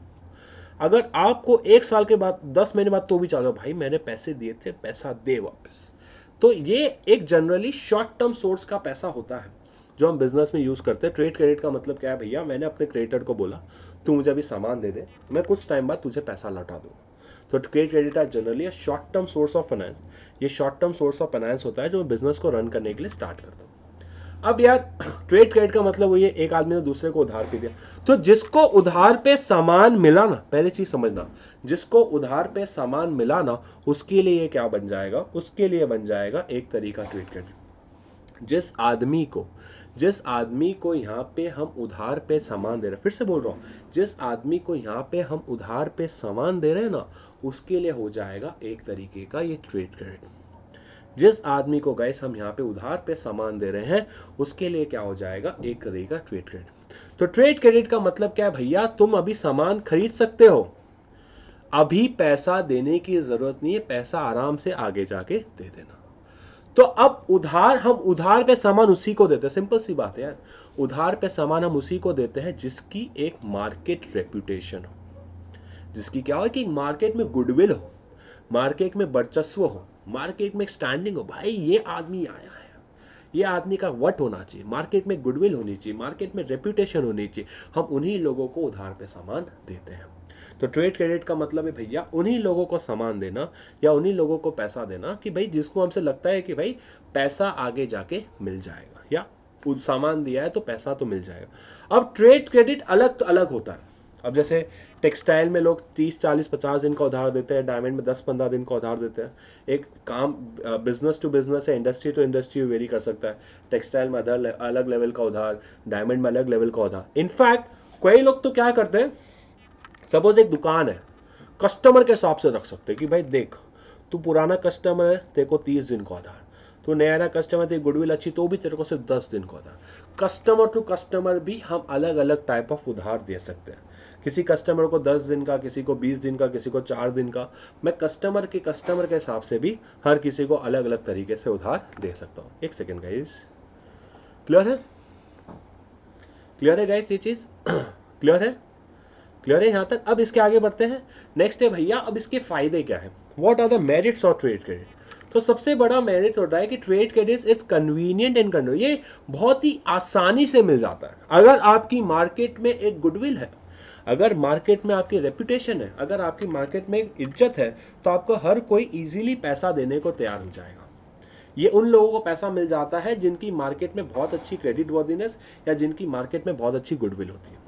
अगर आपको 1 साल के बाद 10 महीने बाद तो भी चाहो भाई मैंने पैसे दिए थे, पैसा दे वापस, तो ये एक जनरली शॉर्ट टर्म सोर्स का पैसा होता है जो हम बिजनेस में यूज करते हैं। ट्रेड क्रेडिट का मतलब क्या है भैया, मैंने अपने क्रेडिटर को बोला तू मुझे अभी सामान दे दे, मैं कुछ टाइम बाद तुझे पैसा लौटा दूंगा। तो ट्रेड क्रेडिट है generally short term source of finance. ये short term source of finance होता है जो बिजनेस को रन करने के लिए स्टार्ट करता हूँ। अब यार ट्रेड क्रेडिट का मतलब वही है, एक आदमी ने दूसरे को उधार पे दिया, तो जिसको उधार पे सामान मिला ना, पहले चीज समझना, जिसको उधार पे सामान मिला ना उसके लिए ये क्या बन जाएगा, उसके लिए बन जाएगा एक तरीका ट्रेड क्रेडिट। जिस आदमी को यहाँ पे हम उधार पे सामान दे रहे हैं, फिर से बोल रहा हूँ, जिस आदमी को यहाँ पे हम उधार पे सामान दे रहे हैं ना उसके लिए हो जाएगा एक तरीके का ये ट्रेड क्रेडिट। जिस आदमी को गाइस हम यहाँ पे उधार पे सामान दे रहे हैं उसके लिए क्या हो जाएगा, एक तरीका ट्रेड क्रेडिट। तो ट्रेड क्रेडिट का मतलब क्या है भैया, तुम अभी सामान खरीद सकते हो, अभी पैसा देने की जरूरत नहीं है, पैसा आराम से आगे जाके दे देना। तो अब हम उधार पे सामान उसी को देते हैं, सिंपल सी बात है यार, उधार पे सामान हम उसी को देते हैं जिसकी एक मार्केट रेपुटेशन हो, जिसकी क्या हो कि मार्केट में गुडविल हो, मार्केट में वर्चस्व हो, मार्केट में स्टैंडिंग हो, भाई ये आदमी आया है, ये आदमी का वट होना चाहिए, मार्केट में गुडविल होनी चाहिए, मार्केट में रेपुटेशन होनी चाहिए, हम उन्हीं लोगों को उधार पे सामान देते हैं। तो ट्रेड क्रेडिट का मतलब है भैया उन्हीं लोगों को सामान देना या उन्हीं लोगों को पैसा देना कि भाई जिसको हमसे लगता है कि भाई पैसा आगे जाके मिल जाएगा, या सामान दिया है तो पैसा तो मिल जाएगा। अब ट्रेड क्रेडिट अलग तो अलग होता है। अब जैसे टेक्सटाइल में लोग 30-40-50 दिन का उधार देते हैं, डायमंड में 10-15 दिन का उधार देते हैं। एक काम बिजनेस टू बिजनेस है, इंडस्ट्री टू इंडस्ट्री वेरी कर सकता है। टेक्सटाइल में अलग लेवल का उधार, डायमंड में अलग लेवल का उधार। इनफैक्ट कोई लोग तो क्या करते हैं, सपोज एक दुकान है, कस्टमर के हिसाब से रख सकते हैं कि भाई देख तू पुराना कस्टमर है, तेरे को 30 दिन का उधार, तू नया कस्टमर, तेरी गुडविल अच्छी तो भी तेरे को सिर्फ 10 दिन का उधार। कस्टमर टू कस्टमर भी हम अलग अलग टाइप ऑफ उधार दे सकते हैं, किसी कस्टमर को 10 दिन का, किसी को 20 दिन का, किसी को 4 दिन का। मैं कस्टमर के हिसाब से भी हर किसी को अलग अलग तरीके से उधार दे सकता हूँ। एक सेकेंड गाइस, क्लियर है गाइस, ये चीज क्लियर है यहाँ तक। अब इसके आगे बढ़ते हैं। नेक्स्ट है भैया अब इसके फायदे क्या है, what are the merits of trade credit. तो सबसे बड़ा मेरिट होता है कि trade credit is convenient and control, ये बहुत ही आसानी से मिल जाता है। अगर आपकी मार्केट में एक गुडविल है, अगर मार्केट में आपकी रेपुटेशन है, अगर आपकी मार्केट में एक इज्जत है, तो आपको हर कोई इजीली पैसा देने को तैयार हो जाएगा। ये उन लोगों को पैसा मिल जाता है जिनकी मार्केट में बहुत अच्छी क्रेडिट वर्दीनेस या जिनकी मार्केट में बहुत अच्छी गुडविल होती है।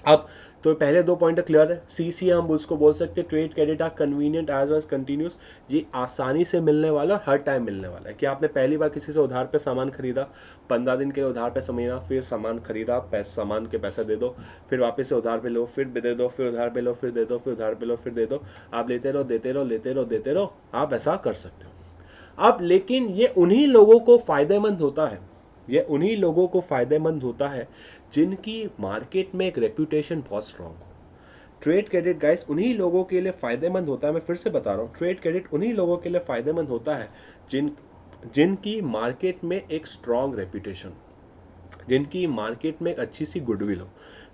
अब तो पहले 2 पॉइंट क्लियर है। सीसी हम उसको बोल सकते हैं trade credit are convenient as well as continuous, ये आसानी से मिलने वाला और हर टाइम मिलने वाला है। कि आपने पहली बार किसी से उधार पे सामान खरीदा, 15 दिन के लिए उधार पे समझना, फिर सामान खरीदा, सामान के पैसे दे दो, फिर वापस से उधार पे लो, फिर दे दो, फिर उधार पे लो, फिर दे दो, फिर उधार पे लो, फिर दे दो, आप लेते रहो देते रहो लेते रहो देते रहो, आप ऐसा कर सकते हो। अब लेकिन ये उन्हीं लोगों को फायदेमंद होता है, ये उन्हीं लोगों को फायदेमंद होता है जिनकी मार्केट में एक रेपुटेशन बहुत स्ट्रांग हो। ट्रेड क्रेडिट गाइस उन्हीं लोगों के लिए फायदेमंद होता है, मैं फिर से बता रहा हूँ, ट्रेड क्रेडिट उन्हीं लोगों के लिए फायदेमंद होता है जिनकी मार्केट में एक स्ट्रांग रेपुटेशन, जिनकी मार्केट में एक अच्छी सी गुडविल हो।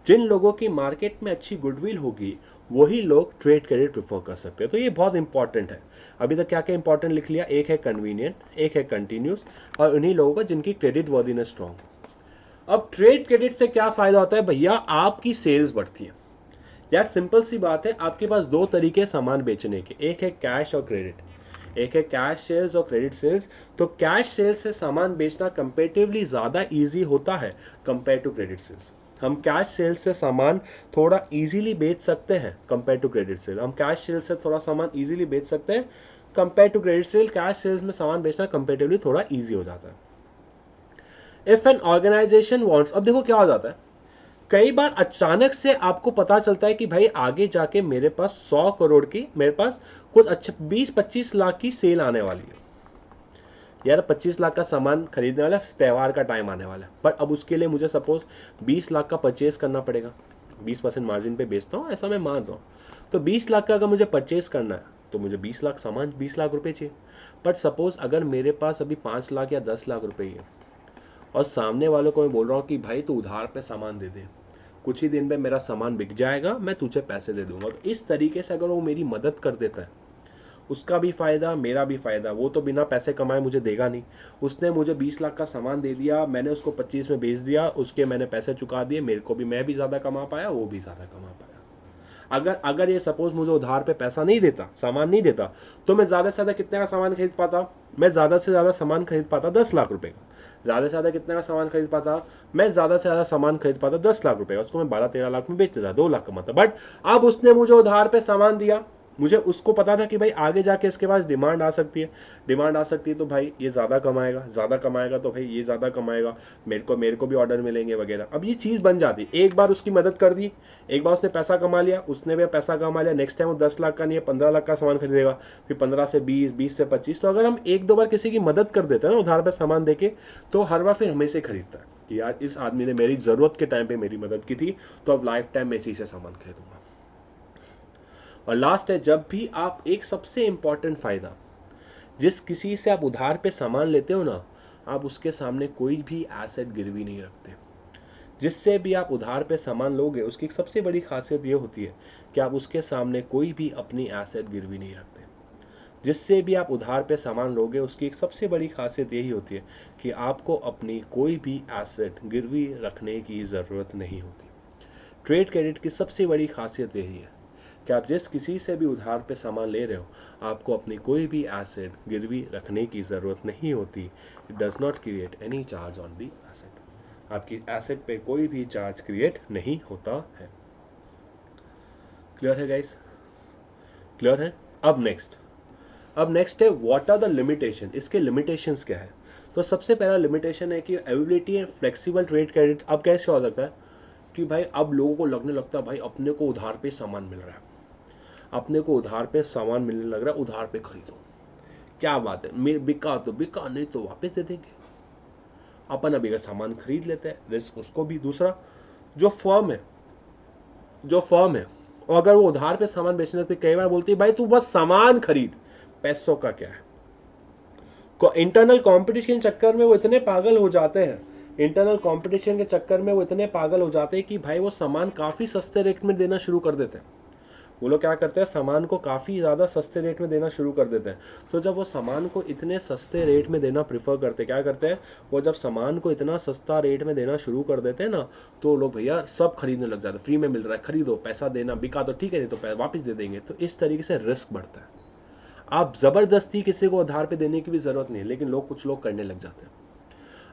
जिन लोगों की मार्केट में अच्छी गुडविल होगी वही लोग ट्रेड क्रेडिट प्रेफर कर सकते हैं। तो ये बहुत इंपॉर्टेंट है। अभी तक क्या क्या इंपॉर्टेंट लिख लिया, एक है कन्वीनियंट, एक है कंटिन्यूस, और उन्हीं लोगों का जिनकी क्रेडिट वर्दीनेस स्ट्रांग। अब ट्रेड क्रेडिट से क्या फायदा होता है भैया, आपकी सेल्स बढ़ती है। यार सिंपल सी बात है, आपके पास 2 तरीके सामान बेचने के, एक है कैश और क्रेडिट, एक है कैश सेल्स और क्रेडिट सेल्स। तो कैश सेल्स से सामान बेचना कंपेरेटिवली ज़्यादा इजी होता है कंपेयर टू क्रेडिट सेल्स। हम कैश सेल्स से सामान थोड़ा इजीली बेच सकते हैं कंपेयर टू क्रेडिट सेल। हम कैश सेल्स से थोड़ा सामान इजीली बेच सकते हैं compare to credit sale. Cash sales में सामान बेचना कंपेरेटिवली थोड़ा इजी हो जाता है। इफ एन ऑर्गेनाइजेशन वांट्स, अब देखो क्या हो जाता है, कई बार अचानक से आपको पता चलता है कि भाई आगे जाके मेरे पास 100 करोड़ की, मेरे पास कुछ अच्छा 20-25 लाख की सेल आने वाली है। यार 25 लाख का सामान खरीदने वाला, त्यौहार का टाइम आने वाला है, पर अब उसके लिए मुझे सपोज 20 लाख का परचेज करना पड़ेगा। 20% मार्जिन पे बेचता हूँ, ऐसा मैं मान रहा हूँ। तो 20 लाख का अगर मुझे परचेज करना है तो मुझे 20 लाख सामान, 20 लाख रुपए चाहिए। बट सपोज अगर मेरे पास अभी 5 लाख या 10 लाख रुपए ही है और सामने वालों को मैं बोल रहा हूँ कि भाई तू उधार पे सामान दे दे, कुछ ही दिन में मेरा सामान बिक जाएगा, मैं तुझे पैसे दे दूंगा। तो इस तरीके से अगर वो मेरी मदद कर देता है, उसका भी फायदा मेरा भी फायदा। वो तो बिना पैसे कमाए मुझे देगा नहीं, उसने मुझे 20 लाख का सामान दे दिया, मैंने उसको 25 में बेच दिया, उसके मैंने पैसे चुका दिए, मेरे को भी, मैं भी ज़्यादा कमा पाया, वो भी ज़्यादा कमा पाया। अगर ये सपोज मुझे उधार पे पैसा नहीं देता, सामान नहीं देता, तो मैं ज़्यादा से ज़्यादा कितने का सामान खरीद पाता, मैं ज़्यादा से ज़्यादा सामान खरीद पाता 10 लाख रुपए का। ज़्यादा से ज़्यादा कितने का सामान खरीद पाता, मैं ज़्यादा से ज़्यादा सामान खरीद पाता 10 लाख रुपए का, उसको मैं 12-13 लाख में बेच देता, 2 लाख कमाता। बट अब उसने मुझे उधार पे सामान दिया, मुझे उसको पता था कि भाई आगे जाके इसके पास डिमांड आ सकती है, डिमांड आ सकती है तो भाई ये ज़्यादा कमाएगा तो भाई ये ज़्यादा कमाएगा, मेरे को भी ऑर्डर मिलेंगे वगैरह। अब ये चीज़ बन जाती, एक बार उसकी मदद कर दी, एक बार उसने पैसा कमा लिया, उसने भी पैसा कमा लिया, नेक्स्ट टाइम वो 10 लाख का नहीं है 15 लाख का सामान खरीदेगा, फिर 15 से 20, 20 से 25। तो अगर हम 1-2 बार किसी की मदद कर देते हैं ना उधार पर सामान देके, तो हर बार फिर हमें से खरीदता है कि यार इस आदमी ने मेरी ज़रूरत के टाइम पर मेरी मदद की थी, तो अब लाइफ टाइम मैं इसी से सामान खरीदूंगा। और लास्ट है, जब भी आप एक सबसे इंपॉर्टेंट फायदा, जिस किसी से आप उधार पे सामान लेते हो ना, आप उसके सामने कोई भी एसेट गिरवी नहीं रखते। जिससे भी आप उधार पे सामान लोगे उसकी एक सबसे बड़ी खासियत ये होती है कि आप उसके सामने कोई भी अपनी एसेट गिरवी नहीं रखते। जिससे भी आप उधार पे सामान लोगे उसकी एक सबसे बड़ी खासियत यही होती है कि आपको अपनी कोई भी एसेट गिरवी रखने की ज़रूरत नहीं होती। ट्रेड क्रेडिट की सबसे बड़ी खासियत यही है कि आप जिस किसी से भी उधार पे सामान ले रहे हो, आपको अपनी कोई भी एसेट गिरवी रखने की ज़रूरत नहीं होती। It does not create any charge on the asset. आपकी एसेट पे कोई भी चार्ज क्रिएट नहीं होता है। क्लियर है गाइस? क्लियर है? अब नेक्स्ट है व्हाट आर द लिमिटेशन। इसके लिमिटेशंस क्या है? तो सबसे पहला लिमिटेशन है कि availability and flexible trade credit. अब कैसे हो सकता है कि भाई अब लोगों को लगने लगता है भाई अपने को उधार पे सामान मिल रहा है, अपने को उधार पे सामान मिलने लग रहा है, उधार पे खरीदो, क्या बात है, बिका तो बिका, नहीं तो वापस दे देंगे। अपन अभी का सामान खरीद लेते हैं, रिस्क उसको भी। दूसरा, जो फर्म है और अगर वो उधार पे सामान बेचने लगती, कई बार बोलती है भाई तू बस सामान खरीद, पैसों का क्या है। इंटरनल कंपटीशन के चक्कर में वो इतने पागल हो जाते हैं, कि भाई वो सामान काफ़ी सस्ते रेट में देना शुरू कर देते हैं। वो लोग क्या करते हैं, सामान को काफ़ी ज़्यादा सस्ते रेट में देना शुरू कर देते हैं। तो जब वो सामान को इतने सस्ते रेट में देना प्रेफर करते, क्या करते हैं वो, जब सामान को इतना सस्ता रेट में देना शुरू कर देते हैं ना, तो लोग भैया सब खरीदने लग जाते हैं। फ्री में मिल रहा है, खरीदो, पैसा देना, बिका तो ठीक है, नहीं तो वापस दे देंगे। तो इस तरीके से रिस्क बढ़ता है। आप ज़बरदस्ती किसी को उधार पे देने की भी ज़रूरत नहीं है, लेकिन कुछ लोग करने लग जाते हैं।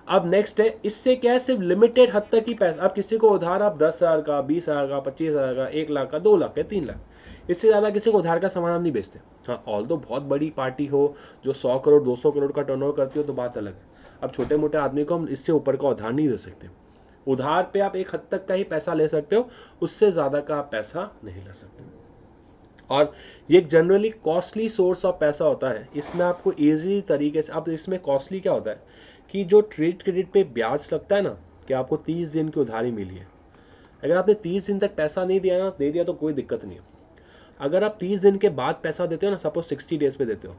अब नेक्स्ट है, इससे क्या है, सिर्फ लिमिटेड हद तक ही पैसा, अब किसी को उधार आप 10,000 का, 20,000 का, 25,000 का, 1 लाख का, 2 लाख का, 3 लाख, इससे ज़्यादा किसी को उधार का सामान हम नहीं बेचते। हाँ, ऑल दो बहुत बड़ी पार्टी हो जो 100 करोड़ 200 करोड़ का टर्नओवर करती हो तो बात अलग है। अब छोटे मोटे आदमी को हम इससे ऊपर का उधार नहीं दे सकते। उधार पे आप एक हद तक का ही पैसा ले सकते हो, उससे ज़्यादा का आप पैसा नहीं ले सकते। और ये एक जनरली कॉस्टली सोर्स ऑफ पैसा होता है। इसमें आपको ईजी तरीके से, अब इसमें कॉस्टली क्या होता है कि जो ट्रेड क्रेडिट पे ब्याज लगता है ना, कि आपको 30 दिन की उधारी मिली है, अगर आपने 30 दिन तक पैसा नहीं दिया ना, दे दिया तो कोई दिक्कत नहीं है। अगर आप 30 दिन के बाद पैसा देते हो ना, सपोज 60 डेज पे देते हो,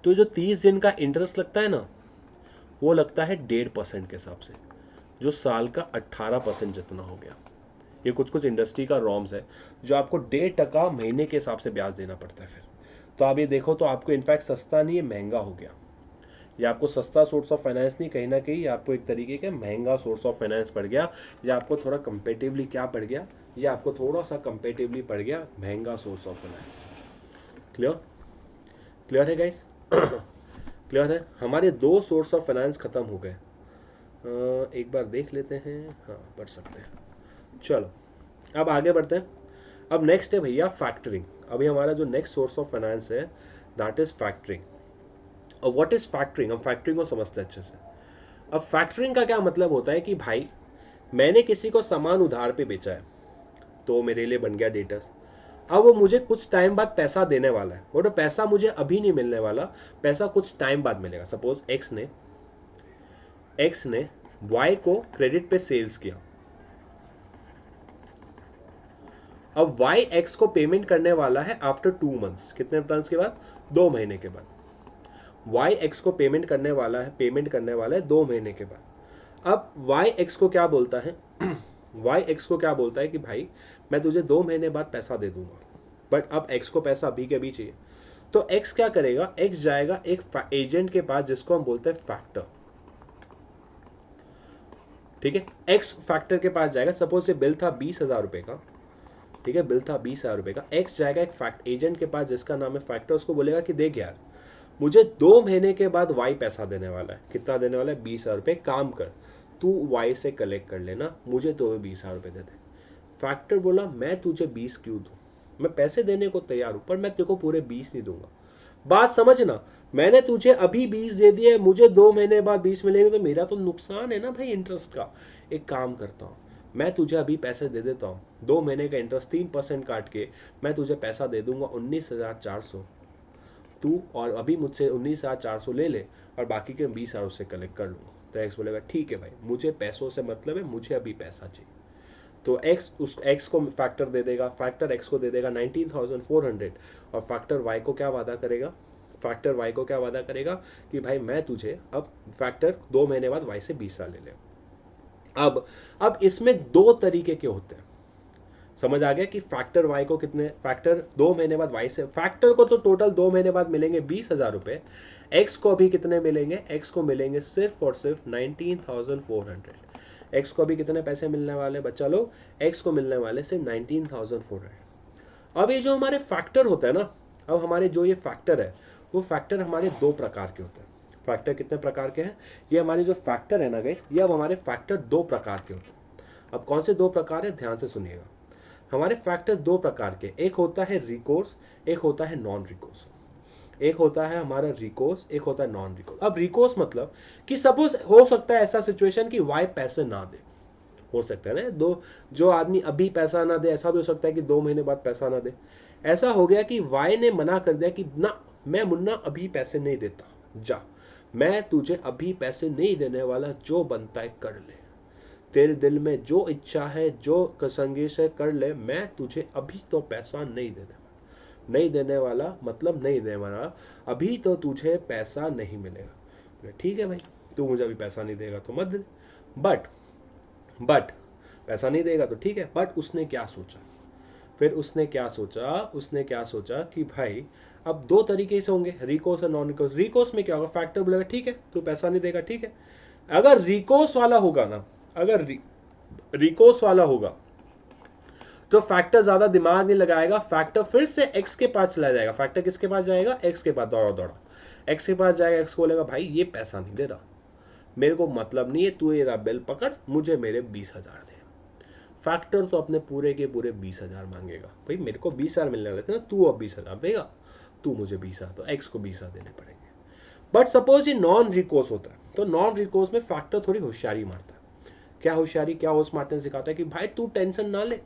तो जो 30 दिन का इंटरेस्ट लगता है ना, वो लगता है 1.5% के हिसाब से, जो साल का 18% जितना हो गया। ये कुछ कुछ इंडस्ट्री का रॉम्स है जो आपको 1.5% महीने के हिसाब से ब्याज देना पड़ता है। फिर तो आप ये देखो तो आपको इनफैक्ट सस्ता नहीं है, महंगा हो गया। ये आपको सस्ता सोर्स ऑफ फाइनेंस नहीं, कहीं ना कहीं आपको एक तरीके का महंगा सोर्स ऑफ फाइनेंस पड़ गया, या आपको थोड़ा कंपेटिवली क्या पड़ गया, या आपको थोड़ा सा कंपेटिवली पड़ गया महंगा source of finance. Clear? Clear है गाइस? क्लियर है? हमारे 2 सोर्स ऑफ फाइनेंस खत्म हो गए। एक बार देख लेते हैं, हाँ बढ़ सकते हैं। चलो अब आगे बढ़ते हैं। अब नेक्स्ट है भैया फैक्टरिंग। अभी हमारा जो नेक्स्ट सोर्स ऑफ फाइनेंस है दैट इज फैक्टरिंग। और व्हाट इज फैक्टरिंग? हम फैक्टरिंग को समझते हैं अच्छे से। अब फैक्टरिंग का क्या मतलब होता है कि भाई मैंने किसी को सामान उधार पे बेचा है, तो मेरे लिए बन गया डेटर्स। अब वो मुझे कुछ टाइम बाद पैसा देने वाला है, वो तो पैसा मुझे अभी नहीं मिलने वाला, पैसा कुछ टाइम बाद मिलेगा। सपोज एक्स ने वाई को क्रेडिट पे सेल्स किया। अब वाई एक्स को पेमेंट करने वाला है आफ्टर 2 मंथ्स। कितने मंथ्स के बाद? 2 महीने के बाद वाई एक्स को पेमेंट करने वाला है 2 महीने के बाद। अब वाई एक्स को क्या बोलता है वाई एक्स को क्या बोलता है कि भाई मैं तुझे 2 महीने बाद पैसा दे दूंगा, बट अब एक्स को पैसा अभी के अभी चाहिए। तो एक्स क्या करेगा? एक्स जाएगा एक एजेंट के पास जिसको हम बोलते हैं फैक्टर। ठीक है, एक्स फैक्टर के पास जाएगा। सपोज ये बिल था 20,000 रुपए का, ठीक है, बिल था 20,000 रुपए का। एक्स जाएगा एक फैक्ट एजेंट के पास जिसका नाम है फैक्टर, उसको बोलेगा कि देख यार मुझे 2 महीने के बाद वाई पैसा देने वाला है। कितना देने वाला है? 20,000 रुपए। काम कर, तू वाई से कलेक्ट कर लेना, मुझे तो 20,000 रुपए दे दे। फैक्टर बोला मैं तुझे 20 क्यों दूं, मैं पैसे देने को तैयार हूं, पर मैं तेरे को पूरे 20 नहीं दूंगा। बात समझना, मैंने तुझे अभी 20 दे दिए, मुझे 2 महीने बाद 20 मिलेंगे, तो मेरा तो नुकसान है ना भाई इंटरेस्ट का। एक काम करता हूँ, मैं तुझे अभी पैसे दे देता हूँ, 2 महीने का इंटरेस्ट 3% काट के मैं तुझे पैसा दे दूंगा 19,400। तू और अभी मुझसे 19,400 ले ले और बाकी के 20,000 उससे कलेक्ट कर लूँगा। तो एक्स बोलेगा ठीक है भाई, मुझे पैसों से मतलब है, मुझे अभी पैसा चाहिए। तो एक्स उस एक्स को फैक्टर दे देगा, फैक्टर एक्स को दे देगा 19,400, और फैक्टर वाई को क्या वादा करेगा? फैक्टर वाई को क्या वादा करेगा कि भाई मैं तुझे अब फैक्टर 2 महीने बाद वाई से 20,000 ले ले। अब इसमें 2 तरीके के होते हैं। समझ आ गया कि फैक्टर वाई को कितने, फैक्टर 2 महीने बाद वाई से, फैक्टर को तो टोटल 2 महीने बाद मिलेंगे 20,000 रुपए, एक्स को अभी कितने मिलेंगे? एक्स को मिलेंगे सिर्फ और सिर्फ 19,400। एक्स को अभी कितने पैसे मिलने वाले बच्चा लोग? एक्स को मिलने वाले सिर्फ 19,400। अब ये जो हमारे फैक्टर होता है ना, अब हमारे जो ये फैक्टर है, वो फैक्टर हमारे 2 प्रकार के होते हैं। फैक्टर कितने प्रकार के हैं? ये हमारे जो फैक्टर है ना गाइस, ये अब हमारे फैक्टर 2 प्रकार के होते हैं। अब कौन से 2 प्रकार है, ध्यान से सुनिएगा। हमारे फैक्टर 2 प्रकार के, एक होता है रिकोर्स, एक होता है नॉन रिकोर्स। एक होता है हमारा रिकोर्स, एक होता है नॉन रिकोर्स। अब रिकोर्स मतलब कि सपोज हो सकता है ऐसा सिचुएशन कि वाई पैसे ना दे, हो सकता है ना, जो आदमी अभी पैसा ना दे, ऐसा भी हो सकता है कि 2 महीने बाद पैसा ना दे। ऐसा हो गया कि वाई ने मना कर दिया कि ना, मैं मुन्ना अभी पैसे नहीं देता, जा, मैं तुझे अभी पैसे नहीं देने वाला, जो बनता है कर ले, तेरे दिल में जो इच्छा है, जो संगीत है कर ले, मैं तुझे अभी तो पैसा नहीं देने वाला। नहीं देने वाला मतलब नहीं देने वाला, अभी तो तुझे पैसा नहीं मिलेगा। ठीक है भाई, तू मुझे अभी पैसा नहीं देगा तो मत दे, बट पैसा नहीं देगा तो ठीक है। बट उसने क्या सोचा, फिर उसने क्या सोचा कि भाई अब 2 तरीके से होंगे, रिकोर्स और नॉन रिकोर्स। रिकोर्स में क्या होगा? फैक्टर बोलेगा ठीक है तू पैसा नहीं देगा, ठीक है। अगर रिकोर्स वाला होगा ना, अगर रिकोर्स वाला होगा तो फैक्टर ज्यादा दिमाग नहीं लगाएगा, फैक्टर फिर से एक्स के पास चला जाएगा। फैक्टर किसके पास जाएगा? एक्स के पास, दौड़ा दौड़ा एक्स के पास जाएगा। एक्स को बोलेगा भाई ये पैसा नहीं दे रहा, मेरे को मतलब नहीं है, तू ये बिल पकड़, मुझे मेरे 20,000 दे। फैक्टर तो अपने पूरे के पूरे 20,000 मांगेगा, भाई मेरे को 20,000 मिलने वाले थे ना, तू अब 20,000 देगा, तू मुझे 20,000, तो एक्स को 20,000 देने पड़ेंगे। बट सपोज ये नॉन रिकोर्स होता है, तो नॉन रिकोर्स में फैक्टर थोड़ी होशियारी मारता है। क्या होशियारी, क्या वो स्मार्टनेस दिखाता है कि भाई तू टेंशन ना ले,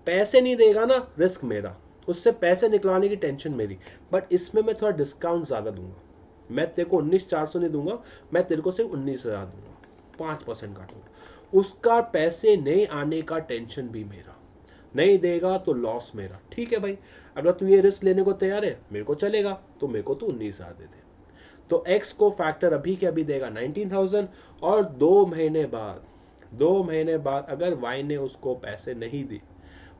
पैसे नहीं देगा ना, रिस्क मेरा, उससे पैसे निकलवाने की टेंशन मेरी, बट इसमें मैं थोड़ा डिस्काउंट ज़्यादा दूंगा, मैं तेरे को 19,400 नहीं दूंगा, मैं तेरे को सिर्फ 19,000 दूंगा, 5% काटूंगा, उसका पैसे नहीं आने का टेंशन भी मेरा, नहीं देगा तो लॉस मेरा। ठीक है भाई, अगर तू ये रिस्क लेने को तैयार है, मेरे को चलेगा, तो मेरे को तू 19,000 दे दे। तो एक्स को फैक्टर अभी के अभी देगा 19,000, और 2 महीने बाद अगर वाई ने उसको पैसे नहीं दिए,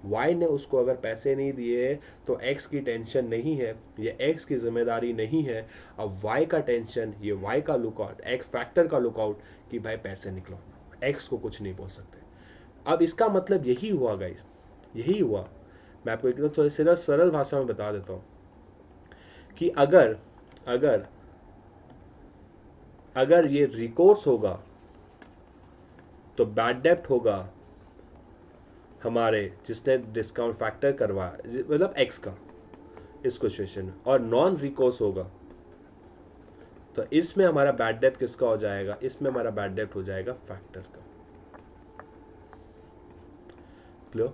वाई ने उसको अगर पैसे नहीं दिए, तो एक्स की टेंशन नहीं है, ये एक्स की जिम्मेदारी नहीं है। अब वाई का टेंशन, ये वाई का लुकआउट, एक्स फैक्टर का लुकआउट कि भाई पैसे निकलो, एक्स को कुछ नहीं बोल सकते। अब इसका मतलब यही हुआ गाइस, यही हुआ। मैं आपको एकदम थोड़ी सरल भाषा में बता देता हूँ कि अगर अगर अगर ये रिकोर्स होगा तो बैड डेप्ट होगा हमारे जिसने डिस्काउंट फैक्टर करवाया, मतलब एक्स का इस सिचुएशन में, और नॉन रिकोर्स होगा तो इसमें हमारा बैड डेप्ट किसका हो जाएगा, इसमें हमारा बैड डेप्ट हो जाएगा फैक्टर का। क्लियर?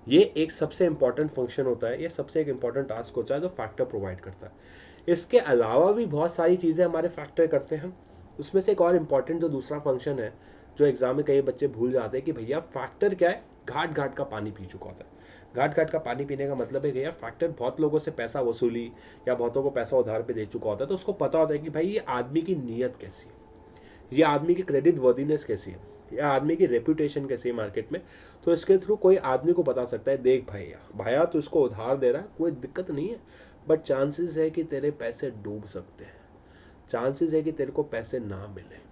ये एक सबसे इंपॉर्टेंट फंक्शन होता है, ये सबसे एक इंपॉर्टेंट टास्क होता है जो फैक्टर प्रोवाइड करता है। इसके अलावा भी बहुत सारी चीज़ें हमारे फैक्टर करते हैं। उसमें से एक और इम्पॉर्टेंट जो दूसरा फंक्शन है, जो एग्जाम में कई बच्चे भूल जाते हैं कि भैया फैक्टर क्या है, घाट घाट का पानी पी चुका होता है। घाट घाट का पानी पीने का मतलब है भैया फैक्टर बहुत लोगों से पैसा वसूली या बहुतों को पैसा उधार पे दे चुका होता है, तो उसको पता होता है कि भाई ये आदमी की नीयत कैसी है, ये आदमी की क्रेडिट वर्दीनेस कैसी है, ये आदमी की रेपुटेशन कैसी है मार्केट में। तो इसके थ्रू कोई आदमी को बता सकता है, देख भाया तो इसको उधार दे रहा है, कोई दिक्कत नहीं है, बट चांसेस है कि तेरे पैसे डूब सकते हैं, चांसेस है कि तेरे को पैसे ना मिले।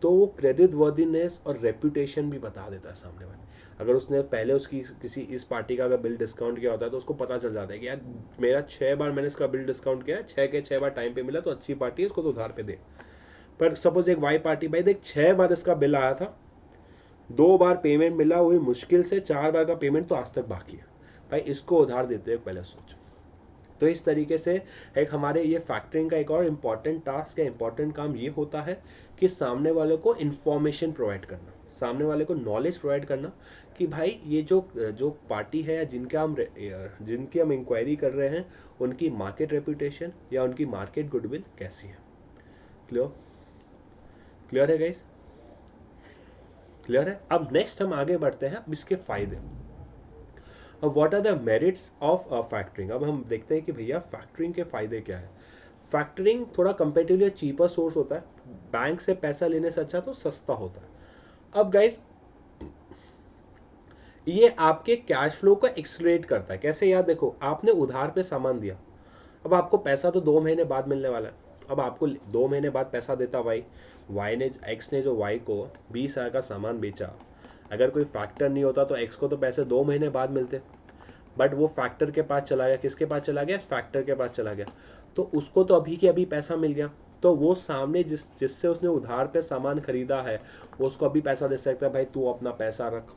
तो वो क्रेडिट वर्दीनेस और रेपुटेशन भी बता देता है सामने वाले। अगर उसने पहले उसकी किसी इस पार्टी का अगर बिल डिस्काउंट किया होता है, तो उसको पता चल जाता है कि यार मेरा 6 बार मैंने इसका बिल डिस्काउंट किया है, 6 के 6 बार टाइम पे मिला, तो अच्छी पार्टी है, इसको तो उधार पे दे। पर सपोज एक वाई पार्टी, भाई देख 6 बार इसका बिल आया था, 2 बार पेमेंट मिला, वही मुश्किल से 4 बार का पेमेंट तो आज तक बाकी है, भाई इसको उधार देते हुए पहले सोच। तो इस तरीके से एक हमारे ये फैक्टरिंग का एक और इम्पॉर्टेंट टास्क है, इम्पॉर्टेंट काम ये होता है कि सामने वाले को इन्फॉर्मेशन प्रोवाइड करना, सामने वाले को नॉलेज प्रोवाइड करना कि भाई ये जो पार्टी है या जिनकी हम इंक्वायरी कर रहे हैं, उनकी मार्केट रेपुटेशन या उनकी मार्केट गुडविल कैसी है। क्लियर? क्लियर है गाइस? क्लियर है? अब नेक्स्ट हम आगे बढ़ते हैं, अब इसके फायदे। अब what are the merits of factoring. अब हम देखते हैं कि भैया फैक्टरिंग के फायदे क्या है। फैक्टरिंग थोड़ा कंपेरेटिवली चीपर सोर्स होता है, बैंक से पैसा लेने से अच्छा तो सस्ता होता है। अब गाइस ये आपके कैश फ्लो को एक्सलेरेट करता है। कैसे यार, देखो आपने उधार पे सामान दिया, अब आपको पैसा तो 2 महीने बाद मिलने वाला है। अब आपको 2 महीने बाद पैसा देता वाई ने, एक्स ने जो वाई को 20,000 का सामान बेचा, अगर कोई फैक्टर नहीं होता तो एक्स को तो पैसे 2 महीने बाद मिलते, बट वो फैक्टर के पास चला गया। किसके पास चला गया? फैक्टर के पास चला गया, तो उसको तो अभी के अभी पैसा मिल गया, तो वो सामने जिससे उसने उधार पे सामान खरीदा है, वो उसको अभी पैसा दे सकता है, भाई तू अपना पैसा रख,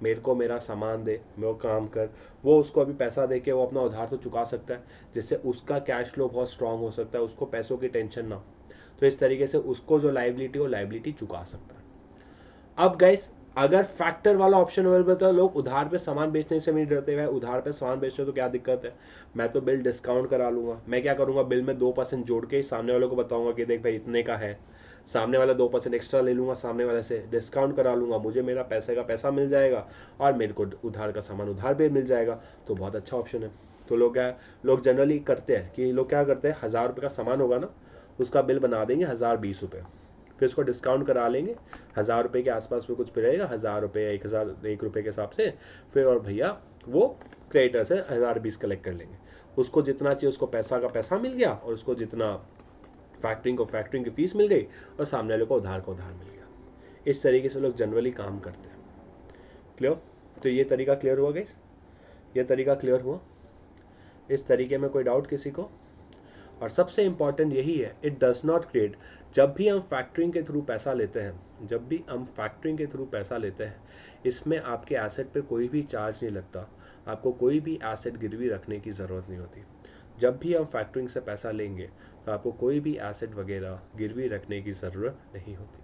मेरे को मेरा सामान दे, वो काम कर। वो उसको अभी पैसा दे के वो अपना उधार तो चुका सकता है, जिससे उसका कैश फ्लो बहुत स्ट्रांग हो सकता है, उसको पैसों की टेंशन ना हो। तो इस तरीके से उसको जो लाइबिलिटी वो लाइबिलिटी चुका सकता है। अब गाइस अगर फैक्टर वाला ऑप्शन अवेलेबल था, लोग उधार पे सामान बेचने से नहीं डरते, भाई उधार पे सामान बेचने तो क्या दिक्कत है, मैं तो बिल डिस्काउंट करा लूंगा। मैं क्या करूंगा, बिल में 2% जोड़ के सामने वाले को बताऊंगा कि देख भाई इतने का है, सामने वाला 2% एक्स्ट्रा ले लूंगा, सामने वाले से डिस्काउंट करा लूंगा, मुझे मेरा पैसे का पैसा मिल जाएगा और मेरे को उधार का सामान उधार पे मिल जाएगा। तो बहुत अच्छा ऑप्शन है। तो लोग जनरली करते हैं कि लोग क्या करते हैं, 1,000 रुपये का सामान होगा ना, उसका बिल बना देंगे 1,020 रुपये, फिर उसको डिस्काउंट करा लेंगे, 1,000 रुपये के आसपास में कुछ रहेगा, 1,000 रुपये, 1,001 रुपये के हिसाब से, फिर और भैया वो क्रेडिटर से 1,020 कलेक्ट कर लेंगे। उसको जितना चाहिए उसको पैसा का पैसा मिल गया, और उसको जितना फैक्टरिंग की फीस मिल गई, और सामने वाले को उधार मिल गया। इस तरीके से लोग जनरली काम करते हैं। क्लियर? तो ये तरीका क्लियर हुआ गाइस? ये तरीका क्लियर हुआ? इस तरीके में कोई डाउट किसी को? और सबसे इंपॉर्टेंट यही है, इट डज नॉट क्रिएट। जब भी हम फैक्टरिंग के थ्रू पैसा लेते हैं, जब भी हम फैक्टरिंग के थ्रू पैसा लेते हैं, इसमें आपके एसेट पे कोई भी चार्ज नहीं लगता, आपको कोई भी एसेट गिरवी रखने की ज़रूरत नहीं होती। जब भी हम फैक्टरिंग से पैसा लेंगे तो आपको कोई भी एसेट वगैरह गिरवी रखने की ज़रूरत नहीं होती।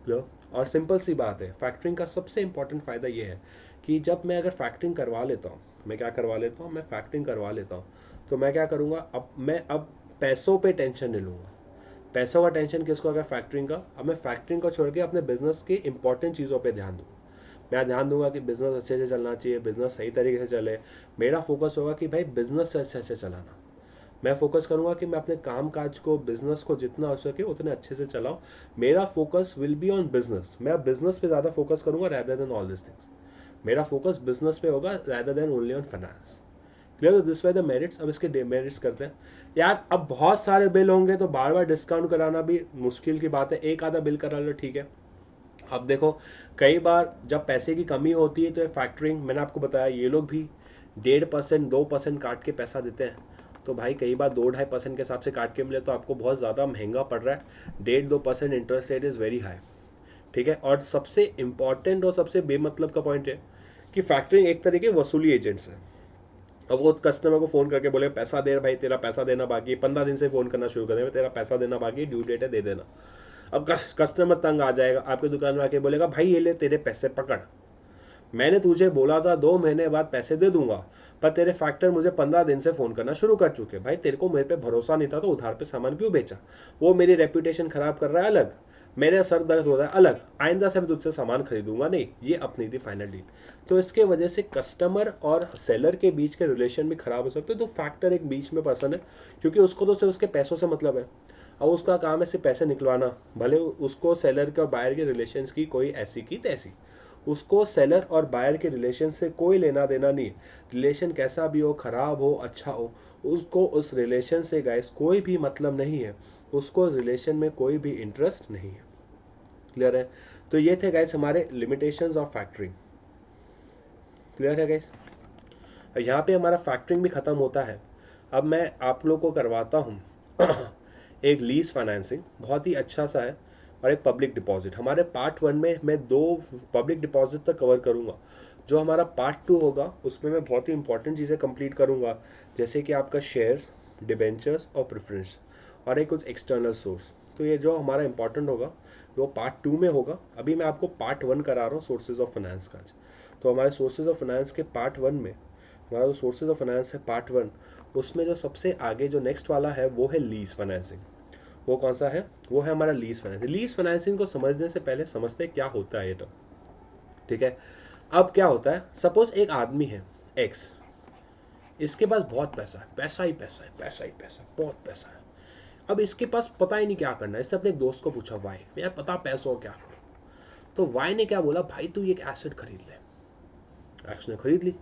लो, और सिंपल सी बात है, फैक्टरिंग का सबसे इंपॉर्टेंट फ़ायदा ये है कि जब मैं अगर फैक्टरिंग करवा लेता हूँ, मैं क्या करवा लेता हूँ, मैं फैक्टरिंग करवा लेता हूँ, तो मैं क्या करूँगा, अब पैसों पे टेंशन नहीं लूँगा। पैसों का टेंशन किसको, अगर फैक्टरिंग का, अब मैं फैक्टरिंग को छोड़ के अपने बिजनेस की इंपॉर्टेंट चीज़ों पे ध्यान दूँ। मैं ध्यान दूंगा कि बिजनेस अच्छे से चलना चाहिए, बिजनेस सही तरीके से चले। मेरा फोकस होगा कि भाई बिजनेस से अच्छे से चलाना। मैं फोकस करूंगा कि मैं अपने काम काज को, बिजनेस को जितना हो सके उतने अच्छे से चलाऊं। मेरा focus will be on business. मैं बिजनेस पे ज़्यादा फोकस करूंगा rather than all this things. मेरा फोकस बिजनेस पे होगा rather than only on finance. Clear, तो दिस वे द मेरिट्स। अब इसके डिमेरिट्स करते हैं। यार अब बहुत सारे बिल होंगे तो बार बार डिस्काउंट कराना भी मुश्किल की बात है, एक आधा बिल करा लो ठीक है। अब देखो, कई बार जब पैसे की कमी होती है तो फैक्टरिंग, मैंने आपको बताया ये लोग भी 1.5% 2% काट के पैसा देते हैं। तो भाई कई बार 2-2.5% के हिसाब से काट के मिले तो आपको बहुत ज़्यादा महंगा पड़ रहा है। 1.5-2% interest rate is very high, ठीक है। और सबसे इंपॉर्टेंट और सबसे बेमतलब का पॉइंट है कि फैक्टरिंग एक तरीके वसूली एजेंट्स है। अब वो कस्टमर को फ़ोन करके बोले पैसा दे, भाई तेरा पैसा देना बाकी है, 15 दिन से फ़ोन करना शुरू कर देंगे, तेरा पैसा देना बाकी है, ड्यू डेट है, दे देना। अब कस्टमर तंग आ जाएगा, आपकी दुकान में आके बोलेगा भाई ये ले तेरे पैसे पकड़, मैंने तुझे बोला था 2 महीने बाद पैसे दे दूंगा, पर तेरे फैक्टर मुझे 15 दिन से फ़ोन करना शुरू कर चुके। भाई तेरे को मेरे पे भरोसा नहीं था तो उधार पे सामान क्यों बेचा? वो मेरी रेपुटेशन खराब कर रहा है अलग, मेरे सर दर्द हो रहा है अलग, आइंदा से मैं तुझसे सामान खरीदूंगा नहीं। ये अपनी थी फाइनल डील। तो इसके वजह से कस्टमर और सेलर के बीच के रिलेशन भी खराब हो सकते हैं। तो फैक्टर एक बीच में पर्सन है, क्योंकि उसको तो सिर्फ उसके पैसों से मतलब है और उसका काम है सिर्फ पैसे निकलवाना। भले उसको सेलर के और बायर के रिलेशंस की कोई ऐसी की तैसी, उसको सेलर और बायर के रिलेशन से कोई लेना देना नहीं। रिलेशन कैसा भी हो, खराब हो, अच्छा हो, उसको उस रिलेशन से गाइस कोई भी मतलब नहीं है, उसको रिलेशन में कोई भी इंटरेस्ट नहीं है। क्लियर है? तो ये थे गाइस हमारे लिमिटेशंस ऑफ फैक्टरिंग। क्लियर है गाइस? यहाँ पे हमारा फैक्टरिंग भी ख़त्म होता है। अब मैं आप लोग को करवाता हूँ एक लीज फाइनेंसिंग, बहुत ही अच्छा सा है, और एक पब्लिक डिपॉजिट। हमारे पार्ट 1 में मैं 2 पब्लिक डिपॉजिट तक कवर करूँगा। जो हमारा पार्ट 2 होगा उसमें मैं बहुत ही इंपॉर्टेंट चीज़ें कंप्लीट करूँगा, जैसे कि आपका शेयर्स, डिबेंचर्स और प्रेफरेंस, और एक कुछ एक्सटर्नल सोर्स। तो ये जो हमारा इंपॉर्टेंट होगा वो पार्ट 2 में होगा। अभी मैं आपको पार्ट 1 करा रहा हूँ, सोर्सेज ऑफ फाइनेंस का। तो हमारे सोर्सेज ऑफ फाइनेंस के पार्ट 1 में, हमारा जो सोर्सेज ऑफ फाइनेंस है पार्ट 1, उसमें जो सबसे आगे जो नेक्स्ट वाला है वो है लीज फाइनेंसिंग। वो कौन सा है? वो है हमारा लीज फाइनेंसिंग। लीज फाइनेंसिंग को समझने से पहले समझते हैं क्या होता है ये तो, ठीक है। अब क्या होता है, सपोज एक आदमी है एक्स, इसके पास बहुत पैसा है, पैसा ही पैसा है, पैसा ही पैसा, बहुत पैसा है। अब इसके पास पता ही नहीं क्या करना है। इसने अपने एक दोस्त को पूछा, वाई यार पता पैसा हो क्या करो? तो वाई ने क्या बोला, भाई तू एक एसेट खरीद ले। एक्स ने खरीद ली।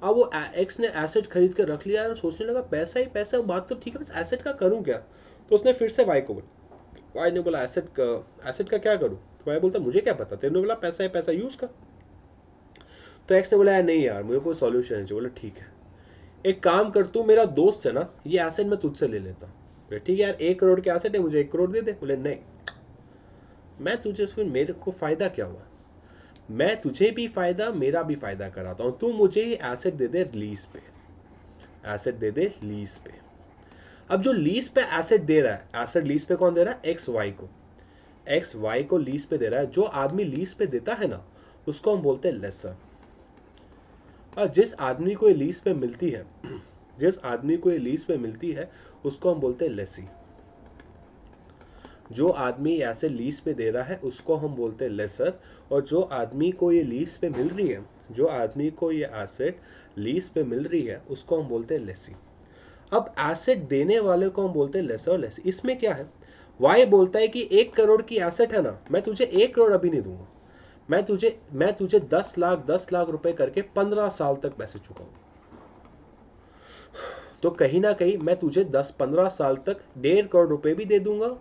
अब वो एक्स ने एसेट खरीद के रख लिया और सोचने लगा पैसा ही पैसा, बात तो ठीक है, बस एसेट का करूँ क्या? तो उसने फिर से वाई को बोला, वाई ने बोला एसेट का क्या करूँ? तो वाई बोलता मुझे क्या पता, तेरे बोला पैसा है पैसा, यूज़ कर। तो एक्स ने बोला यार नहीं यार मुझे कोई सॉल्यूशन है। बोला ठीक है, एक काम कर, तू मेरा दोस्त है ना, ये एसेट मैं तुझसे ले लेता हूँ। ठीक है यार, 1 करोड़ के एसेट है, मुझे 1 करोड़ दे दे। बोले नहीं, मैं तुझे, उसमें मेरे को फ़ायदा क्या हुआ? मैं तुझे भी फ़ायदा, मेरा भी फ़ायदा कराता हूँ। तू मुझे ये एसेट दे दे लीज पे, एसेट दे दे लीज पे। अब जो लीज पे एसेट दे रहा है, एसेट लीज पे कौन दे रहा है? एक्स वाई को। एक्स वाई को लीज पे दे रहा है। जो आदमी लीज पे देता है ना, उसको हम बोलते हैं लेसर। और जिस आदमी को ये लीज पे मिलती है, जिस आदमी को ये लीज पे मिलती है, उसको हम बोलते हैं लेसी। जो आदमी ऐसे लीज पे दे रहा है उसको हम बोलते हैं लेसर, और जो आदमी को ये लीज पे मिल रही है, जो आदमी को ये एसेट लीज पे मिल रही है, उसको हम बोलते हैं लेसी। अब एसेट देने वाले को हम बोलते हैं लेसर और लेसी। इसमें क्या है, वाई बोलता है कि 1 करोड़ की एसेट है ना, मैं तुझे 1 करोड़ अभी नहीं दूंगा, मैं तुझे 10 लाख रुपए करके 15 साल तक पैसे चुकाऊंगा। तो कहीं ना कहीं मैं तुझे 10-15 साल तक 1.5 करोड़ रुपए भी दे दूंगा,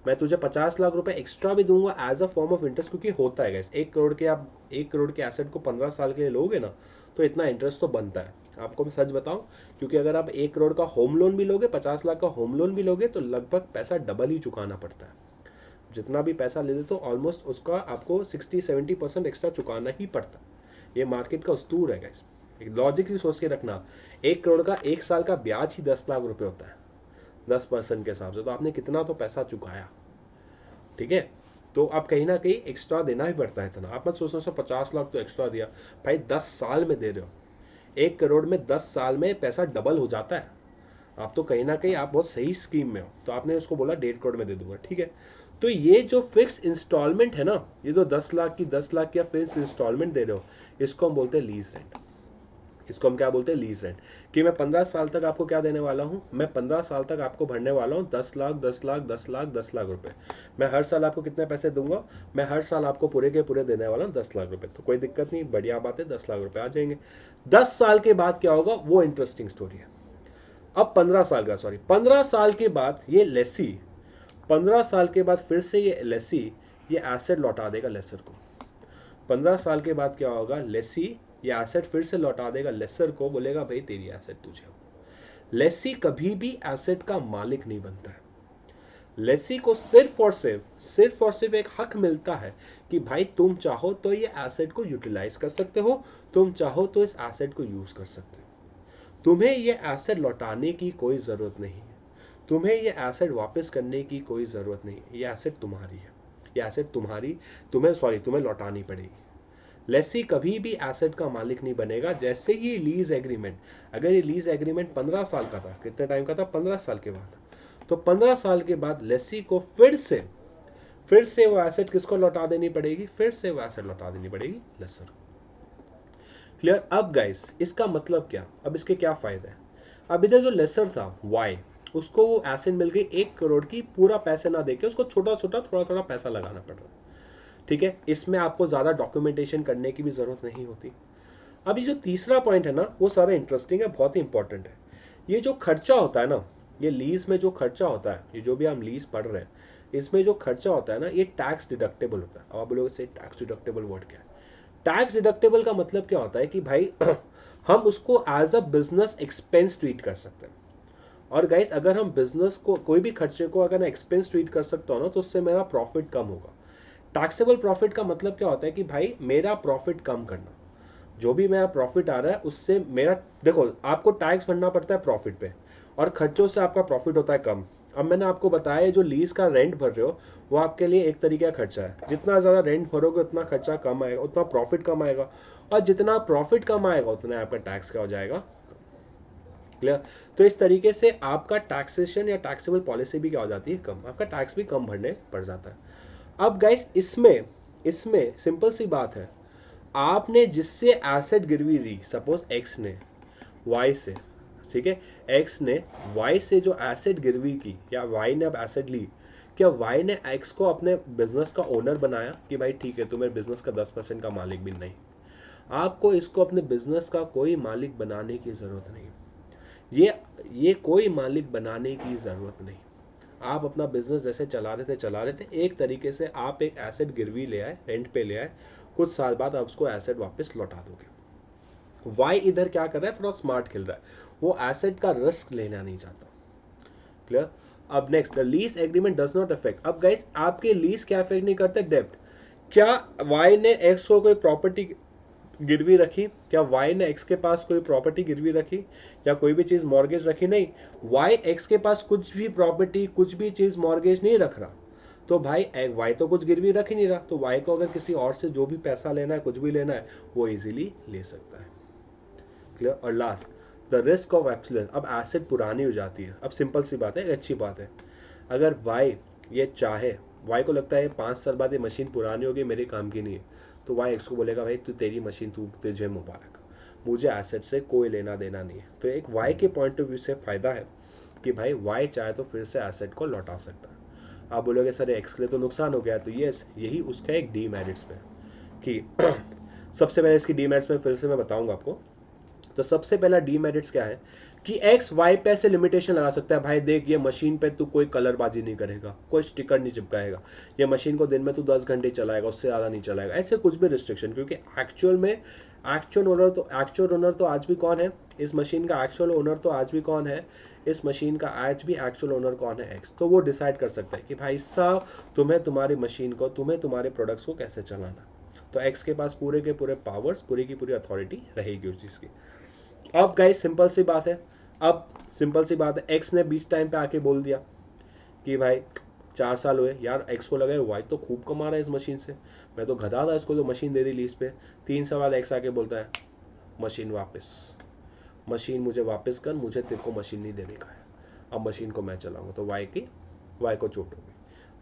मैं तुझे 50 लाख रुपए एक्स्ट्रा भी दूंगा as a form of interest. क्योंकि होता है गाइस, 1 करोड़ के आप 1 करोड़ के एसेट को 15 साल के लिए लोगे ना, तो इतना इंटरेस्ट तो बनता है। आपको मैं सच बताऊं, क्योंकि अगर आप 1 करोड़ का होम लोन भी लोगे, 50 लाख का होम लोन भी लोगे, तो लगभग पैसा डबल ही चुकाना पड़ता है। जितना भी पैसा ले लेते हो ऑलमोस्ट उसका आपको 60-70% एक्स्ट्रा चुकाना ही पड़ता है। ये मार्केट का उस्तूर है गाइस। एक लॉजिक से सोच के रखना, 1 करोड़ का 1 साल का ब्याज ही 10 लाख रुपए होता है 10% के हिसाब से, तो आपने कितना तो पैसा चुकाया। ठीक है, तो आप कहीं ना कहीं एक्स्ट्रा देना ही पड़ता है इतना। आप मत सोचो 50 लाख तो एक्स्ट्रा दिया, भाई 10 साल में दे रहे हो। 1 करोड़ में 10 साल में पैसा डबल हो जाता है। आप तो कहीं ना कहीं आप बहुत सही स्कीम में हो, तो आपने उसको बोला 1.5 करोड़ में दे दूंगा। ठीक है, तो ये जो फिक्स इंस्टॉलमेंट है ना, ये जो 10 लाख की 10 लाख की फिक्स इंस्टॉलमेंट दे रहे हो, इसको हम बोलते हैं लीज रेंट। इसको हम क्या बोलते हैं, लीज रेंट। कि मैं 15 साल तक आपको क्या देने वाला हूँ, मैं 15 साल तक आपको भरने वाला हूँ 10 लाख 10 लाख 10 लाख 10 लाख रुपए। मैं हर साल आपको कितने पैसे दूंगा, मैं हर साल आपको पूरे के पूरे देने वाला हूँ 10 लाख रुपए। तो कोई दिक्कत नहीं, बढ़िया बात है, 10 लाख रुपए आ जाएंगे। 10 साल के बाद क्या होगा, वो इंटरेस्टिंग स्टोरी है। अब 15 साल का, सॉरी 15 साल के बाद ये लेसी, 15 साल के बाद फिर से ये लेसी ये एसेट लौटा देगा लेसर को। 15 साल के बाद क्या होगा, लेसी ये एसेट फिर से लौटा देगा लेसर को, बोलेगा भाई तेरी एसेट तुझे। लेसी कभी भी एसेट का मालिक नहीं बनता है। लेसी को सिर्फ और सिर्फ एक हक मिलता है कि भाई तुम चाहो तो ये एसेट को यूटिलाइज कर सकते हो, तुम चाहो तो इस एसेट को यूज कर सकते हो। तुम्हें ये एसेट लौटाने की कोई ज़रूरत नहीं है, तुम्हें ये एसेट वापस करने की कोई ज़रूरत नहीं है। ये एसेट तुम्हारी है, ये एसेट तुम्हारी, तुम्हें लौटानी पड़ेगी। लेसी कभी भी एसेट का मालिक नहीं बनेगा। जैसे ही लीज एग्रीमेंट, अगर ये लीज एग्रीमेंट 15 साल का था, कितने टाइम का था, 15 साल के बाद, तो 15 साल के बाद लेसी को फिर से वो एसेट किसको लौटा देनी पड़ेगी, फिर से वो एसेट लौटा देनी पड़ेगी लेसर को। क्लियर। अब गाइस इसका मतलब क्या, अब इसके क्या फायदे हैं। अब इधर जो लेसर था वाई, उसको वो एसेट मिल गई 1 करोड़ की, पूरा पैसे ना देके उसको छोटा छोटा थोड़ा थोड़ा पैसा लगाना पड़ रहा है। ठीक है, इसमें आपको ज़्यादा डॉक्यूमेंटेशन करने की भी ज़रूरत नहीं होती। अब ये जो तीसरा पॉइंट है ना, वो सारा इंटरेस्टिंग है, बहुत ही इंपॉर्टेंट है। ये जो खर्चा होता है ना, ये लीज में जो खर्चा होता है, ये जो भी हम लीज पढ़ रहे हैं, इसमें जो खर्चा होता है ना, ये टैक्स डिडक्टेबल होता है। अब आप बोलोगे से टैक्स डिडक्टेबल वर्ड क्या है। टैक्स डिडक्टेबल का मतलब क्या होता है कि भाई हम उसको as a business expense treat कर सकते हैं। और गाइस अगर हम बिजनेस को कोई भी खर्चे को अगर एक्सपेंस ट्रीट कर सकता हूँ ना, तो उससे मेरा प्रॉफिट कम होगा। टैक्सेबल प्रॉफिट का मतलब क्या होता है कि भाई मेरा प्रॉफिट कम करना, जो भी मेरा प्रॉफिट आ रहा है उससे मेरा, देखो आपको टैक्स भरना पड़ता है प्रॉफिट पे, और खर्चों से आपका प्रॉफिट होता है कम। अब मैंने आपको बताया जो लीज का रेंट भर रहे हो, वो आपके लिए एक तरीके का खर्चा है। जितना ज़्यादा रेंट भरोगे उतना खर्चा कम आएगा, उतना प्रॉफिट कम आएगा, और जितना प्रॉफिट कम आएगा उतना आपका टैक्स क्या हो जाएगा। क्लियर। तो इस तरीके से आपका टैक्सेशन या टैक्सेबल पॉलिसी भी क्या हो जाती है, कम, आपका टैक्स भी कम भरने पड़ जाता है। अब गाइस इसमें इसमें सिंपल सी बात है, आपने जिससे एसेट गिरवी ली, सपोज एक्स ने वाई से, ठीक है, एक्स ने वाई से जो एसेट गिरवी की, या वाई ने अब एसेट ली, क्या वाई ने एक्स को अपने बिजनेस का ओनर बनाया कि भाई ठीक है तुम्हें बिजनेस का 10% का मालिक भी नहीं। आपको इसको अपने बिजनेस का कोई मालिक बनाने की जरूरत नहीं। ये कोई मालिक बनाने की जरूरत नहीं। आप अपना बिजनेस जैसे चला रहे थे, एक तरीके से आप एक एसेट गिरवी ले आए, रेंट पे ले आए, कुछ साल बाद आप उसको एसेट वापस लौटा दोगे। वाई इधर क्या कर रहा है, थोड़ा स्मार्ट खेल रहा है, वो एसेट का रिस्क लेना नहीं चाहता। क्लियर। अब next, the lease agreement does not affect. अब गाइस आपके लीज क्या अफेक्ट नहीं करते, डेब्ट। क्या वाई ने एक्स को कोई प्रॉपर्टी गिरवी रखी, क्या वाई ने एक्स के पास कोई प्रॉपर्टी गिरवी रखी, या कोई भी चीज मॉर्गेज रखी, नहीं। वाई एक्स के पास कुछ भी प्रॉपर्टी, कुछ भी चीज मॉर्गेज नहीं रख रहा, तो भाई वाई तो कुछ गिरवी रख ही नहीं रहा, तो वाई को अगर किसी और से जो भी पैसा लेना है, कुछ भी लेना है, वो इजीली ले सकता है। क्लियर। और last, the risk of absolute. अब एसेट पुरानी हो जाती है, अब सिंपल सी बात है, अच्छी बात है, अगर वाई ये चाहे, वाई को लगता है 5 साल बाद ये मशीन पुरानी होगी, मेरे काम की नहीं है, तो वाई एक्स को बोलेगा भाई तू तेरी मशीन, तू तुझे मुबारक, मुझे एसेट से कोई लेना देना नहीं है। तो एक वाई के पॉइंट ऑफ व्यू से फायदा है कि भाई वाई चाहे तो फिर से एसेट को लौटा सकता है। आप बोलोगे सर एक्स के लिए तो नुकसान हो गया, तो यस यही उसका एक डीमेरिट्स में कि सबसे पहले इसकी डीमेरिट्स में फिर से मैं बताऊंगा आपको। तो सबसे पहला डीमेरिट्स क्या है कि एक्स वाई पे ऐसे लिमिटेशन लगा सकता है, भाई देख ये मशीन पे तू कोई कलरबाजी नहीं करेगा, कोई स्टिकर नहीं चिपकाएगा, ये मशीन को दिन में तू 10 घंटे चलाएगा, उससे ज़्यादा नहीं चलाएगा, ऐसे कुछ भी रिस्ट्रिक्शन। क्योंकि एक्चुअल ओनर तो आज भी कौन है इस मशीन का, एक्चुअल ओनर तो आज भी कौन है इस मशीन का, आज भी एक्चुअल ओनर कौन है, एक्स। तो वो डिसाइड कर सकता है कि भाई साहब तुम्हें तुम्हारी मशीन को, तुम्हें तुम्हारे प्रोडक्ट्स को कैसे चलाना। तो एक्स के पास पूरे के पूरे पावर्स, पूरी की पूरी अथॉरिटी रहेगी उस चीज़ की। अब गाइस सिंपल सी बात है, एक्स ने बीच टाइम पे आके बोल दिया कि भाई 4 साल हुए यार, एक्स को लगा वाई तो खूब कमा रहा है इस मशीन से, मैं तो गधा था, इसको तो मशीन दे दी लीज पे। 3 साल एक्स आके बोलता है मशीन वापस, मशीन मुझे वापस कर, मुझे तेरे को मशीन नहीं देने का है, अब मशीन को मैं चलाऊंगा। तो वाई को चोट होगी,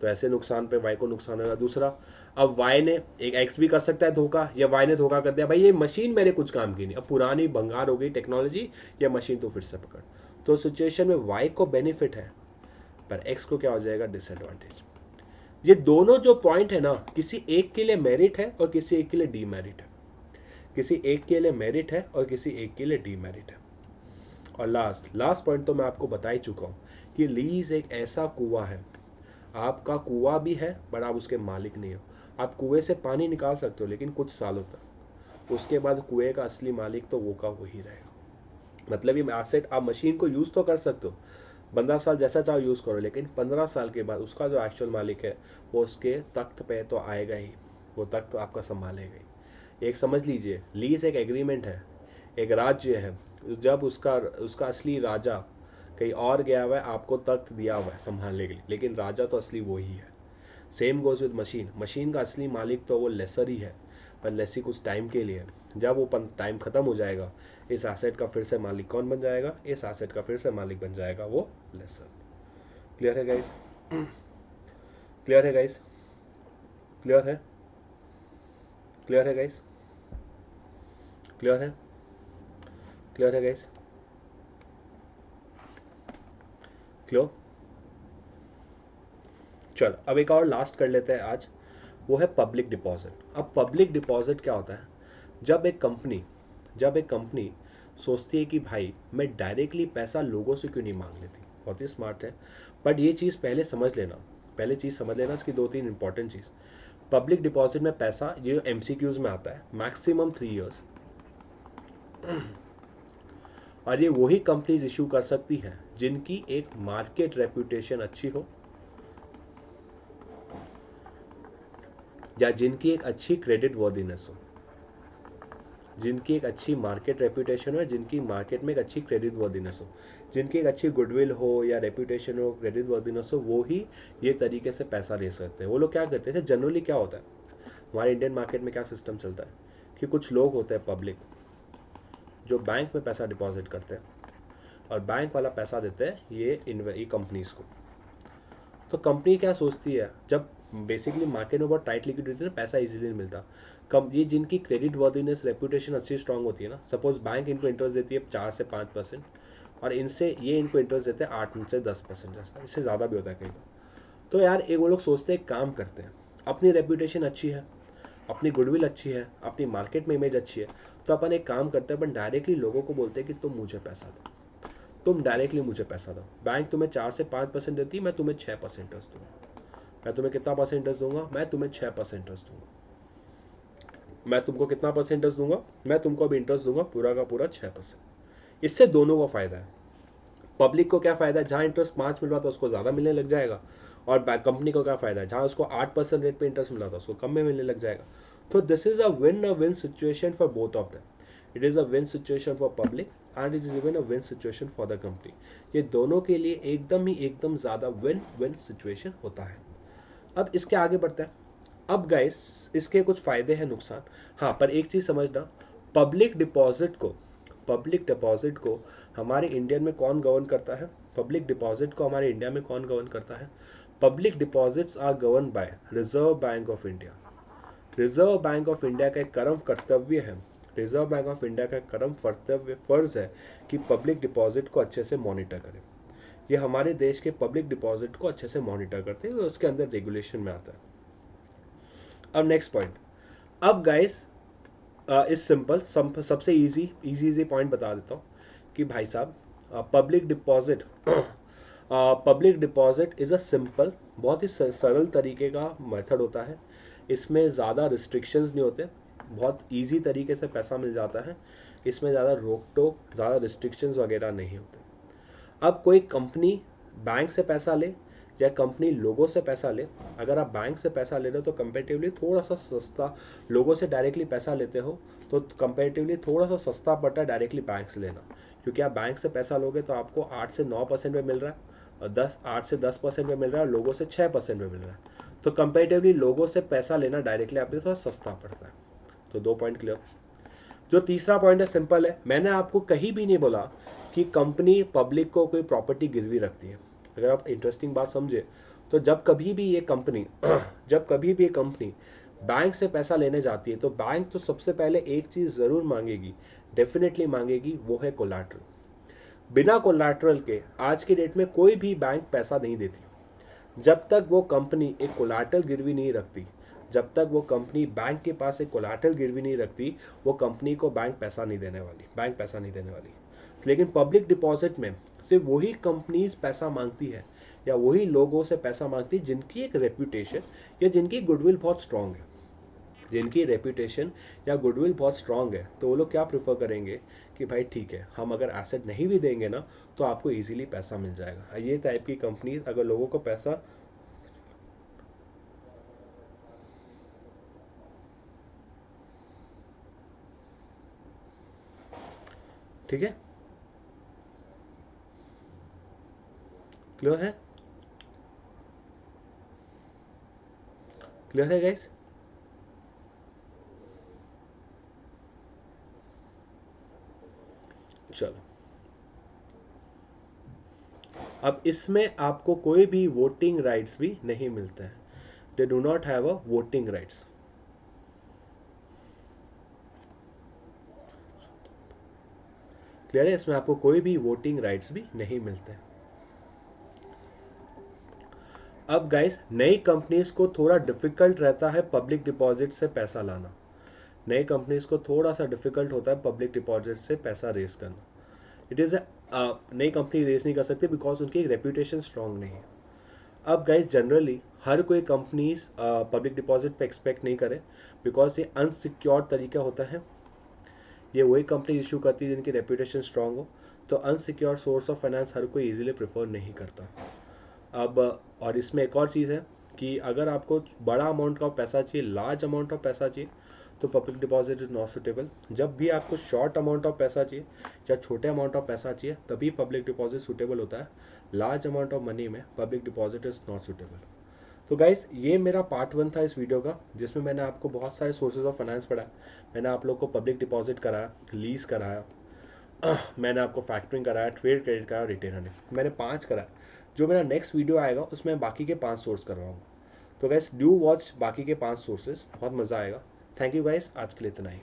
तो ऐसे नुकसान पे वाई को नुकसान होगा। दूसरा, अब वाई ने, एक एक्स भी कर सकता है धोखा, या वाई ने धोखा कर दिया, भाई ये मशीन मेरे कुछ काम की नहीं, अब पुरानी भंगार हो गई टेक्नोलॉजी, या मशीन तो फिर से पकड़। तो सिचुएशन में वाई को बेनिफिट है, पर एक्स को क्या हो जाएगा, डिसएडवांटेज। ये दोनों जो पॉइंट है ना, किसी एक के लिए मेरिट है और किसी एक के लिए डीमेरिट है, किसी एक के लिए मेरिट है और किसी एक के लिए डीमेरिट है। और लास्ट पॉइंट तो मैं आपको बता ही चुका हूँ कि लीज एक ऐसा कुआं है, आपका कुआं भी है बट आप उसके मालिक नहीं हो। आप कुएं से पानी निकाल सकते हो लेकिन कुछ सालों तक, उसके बाद कुएं का असली मालिक तो वो का वही रहेगा। मतलब ये एसेट, आप मशीन को यूज़ तो कर सकते हो 15 साल जैसा चाहो यूज़ करो, लेकिन 15 साल के बाद उसका जो एक्चुअल मालिक है वो उसके तख्त पे तो आएगा ही, वो तख्त तो आपका संभालेगा ही। एक समझ लीजिए, लीज एक एग्रीमेंट है, एक राज्य है, जब उसका उसका असली राजा कहीं और गया हुआ है, आपको तख्त दिया हुआ है संभालने के लिए, लेकिन राजा तो असली वो ही है। Same goes with machine, machine का असली मालिक तो वो लेसर ही है, पर लेसी कुछ टाइम के लिए है। जब वो टाइम ख़त्म हो जाएगा, इस एसेट का फिर से मालिक कौन बन जाएगा, इस एसेट का फिर से मालिक बन जाएगा वो लेसर। क्लियर है गाइस? क्लियर है गाइस? क्लियर है? क्लियर है गाइस? क्लियर है? क्लियर है गाइस? क्लियर? चलो अब एक और लास्ट कर लेते हैं आज, वो है पब्लिक डिपॉजिट। अब पब्लिक डिपॉजिट क्या होता है, जब एक कंपनी सोचती है कि भाई मैं डायरेक्टली पैसा लोगों से क्यों नहीं मांग लेती, बहुत ही स्मार्ट है। बट ये चीज़ पहले चीज़ समझ लेना इसकी 2-3 इंपॉर्टेंट चीज़। पब्लिक डिपॉजिट में पैसा, ये MCQs में आता है, मैक्सिमम 3 ईयर्स, और ये वही कंपनीज इशू कर सकती हैं जिनकी एक मार्केट रेपुटेशन अच्छी हो, या जिनकी एक अच्छी क्रेडिट वर्दीनेस हो, जिनकी एक अच्छी मार्केट रेपुटेशन हो, जिनकी मार्केट में एक अच्छी क्रेडिट वर्दीनेस हो, जिनकी एक अच्छी गुडविल हो या रेपुटेशन हो, क्रेडिट वर्दीनेस हो, वो ही ये तरीके से पैसा ले सकते हैं। वो लोग क्या करते हैं, जनरली क्या होता है हमारे इंडियन मार्केट में क्या सिस्टम चलता है कि कुछ लोग होते हैं पब्लिक जो बैंक में पैसा डिपॉजिट करते हैं, और बैंक वाला पैसा देते हैं ये कंपनीज को। तो कंपनी क्या सोचती है, जब बेसिकली मार्केट में बहुत टाइट लिक्विडिटी है, पैसा इजीली नहीं मिलता, कम ये जिनकी क्रेडिट वर्दीनेस रेपुटेशन अच्छी स्ट्रांग होती है ना, सपोज बैंक इनको इंटरेस्ट देती है 4 से 5%, और इनसे ये इनको इंटरेस्ट देते हैं 8 से 10% जैसा, इससे ज़्यादा भी होता है कई बार। तो यार एक वो लोग सोचते हैं, काम करते हैं, अपनी रेपुटेशन अच्छी है, अपनी गुडविल अच्छी है, अपनी मार्केट में इमेज अच्छी है, तो अपन एक काम करते हैं, अपन डायरेक्टली लोगों को बोलते हैं कि तुम मुझे पैसा दो, तुम डायरेक्टली मुझे पैसा दो। बैंक तुम्हें 4 से 5% देती है, मैं तुम्हें 6% इंटरेस्ट दूंगा। मैं तुम्हें कितना परसेंट इंटरेस्ट दूंगा, मैं तुम्हें 6% इंटरेस्ट दूंगा। मैं तुमको कितना परसेंट इंटरेस्ट दूंगा, मैं तुमको अभी इंटरेस्ट दूंगा पूरा का पूरा 6%। इससे दोनों को फायदा है। पब्लिक को क्या फायदा है, जहाँ इंटरेस्ट 5 मिल रहा था उसको ज़्यादा मिलने लग जाएगा, और कंपनी को क्या फायदा है, जहाँ उसको 8% रेट पे इंटरेस्ट मिला था उसको कम में मिलने लग जाएगा। तो this is a win situation for both of them. It is a win situation for public and it is even a win situation for the company. ये दोनों के लिए एकदम ज़्यादा विन विन सिचुएशन होता है। अब इसके आगे बढ़ते हैं। अब गाइस इसके कुछ फ़ायदे हैं, नुकसान। हाँ, पर एक चीज़ समझना, पब्लिक पब्लिक डिपॉजिट को हमारे इंडियन में कौन गवर्न करता है, पब्लिक डिपॉजिट को हमारे इंडिया में कौन गवर्न करता है, public deposits are govern by Reserve Bank of India. Reserve Bank of India का एक कर्म कर्तव्य है, रिजर्व बैंक ऑफ इंडिया का कर्म कर्तव्य फर्ज है कि पब्लिक डिपॉजिट को अच्छे से मॉनिटर करें। ये हमारे देश के पब्लिक डिपॉजिट को अच्छे से मॉनिटर करते हैं, उसके अंदर रेगुलेशन में आता है। अब नेक्स्ट पॉइंट, अब गाइस इस सिंपल सबसे इजी पॉइंट बता देता हूँ कि भाई साहब public deposit public deposit is a simple, बहुत ही सरल तरीके का मेथड होता है। इसमें ज़्यादा रिस्ट्रिक्शंस नहीं होते, बहुत इजी तरीके से पैसा मिल जाता है। इसमें ज़्यादा रोक टोक, ज़्यादा रिस्ट्रिक्शंस वगैरह नहीं होते। अब कोई कंपनी बैंक से पैसा ले या कंपनी लोगों से पैसा ले, अगर आप बैंक से पैसा ले रहे हो तो कंपेरेटिवली थोड़ा सा सस्ता, लोगों से डायरेक्टली पैसा लेते हो तो कंपेरेटिवली थोड़ा सा सस्ता पड़ता है डायरेक्टली बैंक से लेना, क्योंकि आप बैंक से पैसा लोगे तो आपको 8 से 9% में मिल रहा है, और 8 से 10% में मिल रहा है, और लोगों से 6% में मिल रहा है। तो कंपेरेटिवली लोगों से पैसा लेना डायरेक्टली आपके थोड़ा सस्ता पड़ता है। तो 2 पॉइंट क्लियर। जो तीसरा पॉइंट है सिंपल है, मैंने आपको कहीं भी नहीं बोला कि कंपनी पब्लिक को कोई प्रॉपर्टी गिरवी रखती है। अगर आप इंटरेस्टिंग बात समझे तो जब कभी भी ये कंपनी बैंक से पैसा लेने जाती है तो बैंक तो सबसे पहले एक चीज़ ज़रूर मांगेगी, डेफिनेटली मांगेगी, वो है कोलैटरल। बिना कोलैटरल के आज की डेट में कोई भी बैंक पैसा नहीं देती। जब तक वो कंपनी एक कोलैटरल गिरवी नहीं रखती, जब तक वो कंपनी बैंक के पास एक कोलैटरल गिरवी नहीं रखती, वो कंपनी को बैंक पैसा नहीं देने वाली। लेकिन पब्लिक डिपॉजिट में सिर्फ वही कंपनीज पैसा मांगती है या वही लोगों से पैसा मांगती है जिनकी एक रेपुटेशन या जिनकी गुडविल बहुत स्ट्रांग है। जिनकी रेपुटेशन या गुडविल बहुत स्ट्रांग है तो वो लोग क्या प्रेफर करेंगे कि भाई ठीक है, हम अगर एसेट नहीं भी देंगे ना तो आपको इजीली पैसा मिल जाएगा। ये टाइप की कंपनीज अगर लोगों को पैसा, ठीक है, क्लियर है, क्लियर है गाइस। चलो, अब इसमें आपको कोई भी वोटिंग राइट्स भी नहीं मिलते हैं। They do not have a voting rights. Clear है, इसमें आपको कोई भी वोटिंग राइट्स भी नहीं मिलते। अब गाइस, नई कंपनीज को थोड़ा डिफिकल्ट रहता है पब्लिक डिपॉजिट से पैसा लाना। नई कंपनीज को थोड़ा सा डिफिकल्ट होता है पब्लिक डिपॉजिट से पैसा रेस करना। इट इज़ नई कंपनी रेस नहीं कर सकती बिकॉज उनकी रेपुटेशन स्ट्रांग नहीं है। अब गाइस, जनरली हर कोई कंपनीज पब्लिक डिपॉजिट पे एक्सपेक्ट नहीं करे, बिकॉज ये अनसिक्योर्ड तरीका होता है। ये वही कंपनी इशू करती है जिनकी रेपुटेशन स्ट्रांग हो, तो अनसिक्योर सोर्स ऑफ फाइनेंस हर कोई इजीली प्रेफर नहीं करता। अब और इसमें एक और चीज़ है कि अगर आपको बड़ा अमाउंट का पैसा चाहिए, लार्ज अमाउंट ऑफ पैसा चाहिए, तो public deposit is not suitable. जब भी आपको शॉर्ट अमाउंट ऑफ पैसा चाहिए या छोटे अमाउंट ऑफ पैसा चाहिए तभी पब्लिक डिपॉजिट सुटेबल होता है। लार्ज अमाउंट ऑफ मनी में public deposit is not suitable. तो गाइस, ये मेरा पार्ट 1 था इस वीडियो का, जिसमें मैंने आपको बहुत सारे सोर्सेज ऑफ फाइनेंस पढ़ाया। मैंने आप लोग को पब्लिक डिपॉजिट कराया, लीज कराया, मैंने आपको फैक्टरिंग कराया, ट्रेड क्रेडिट कराया, रिटेन अर्निंग, मैंने 5 कराया। जो मेरा नेक्स्ट वीडियो आएगा उसमें बाकी के 5 सोर्स करवाऊंगा। तो गाइस, डू वॉच बाकी के 5 सोर्सेज, बहुत मज़ा आएगा। थैंक यू गाइस, आज के लिए इतना ही।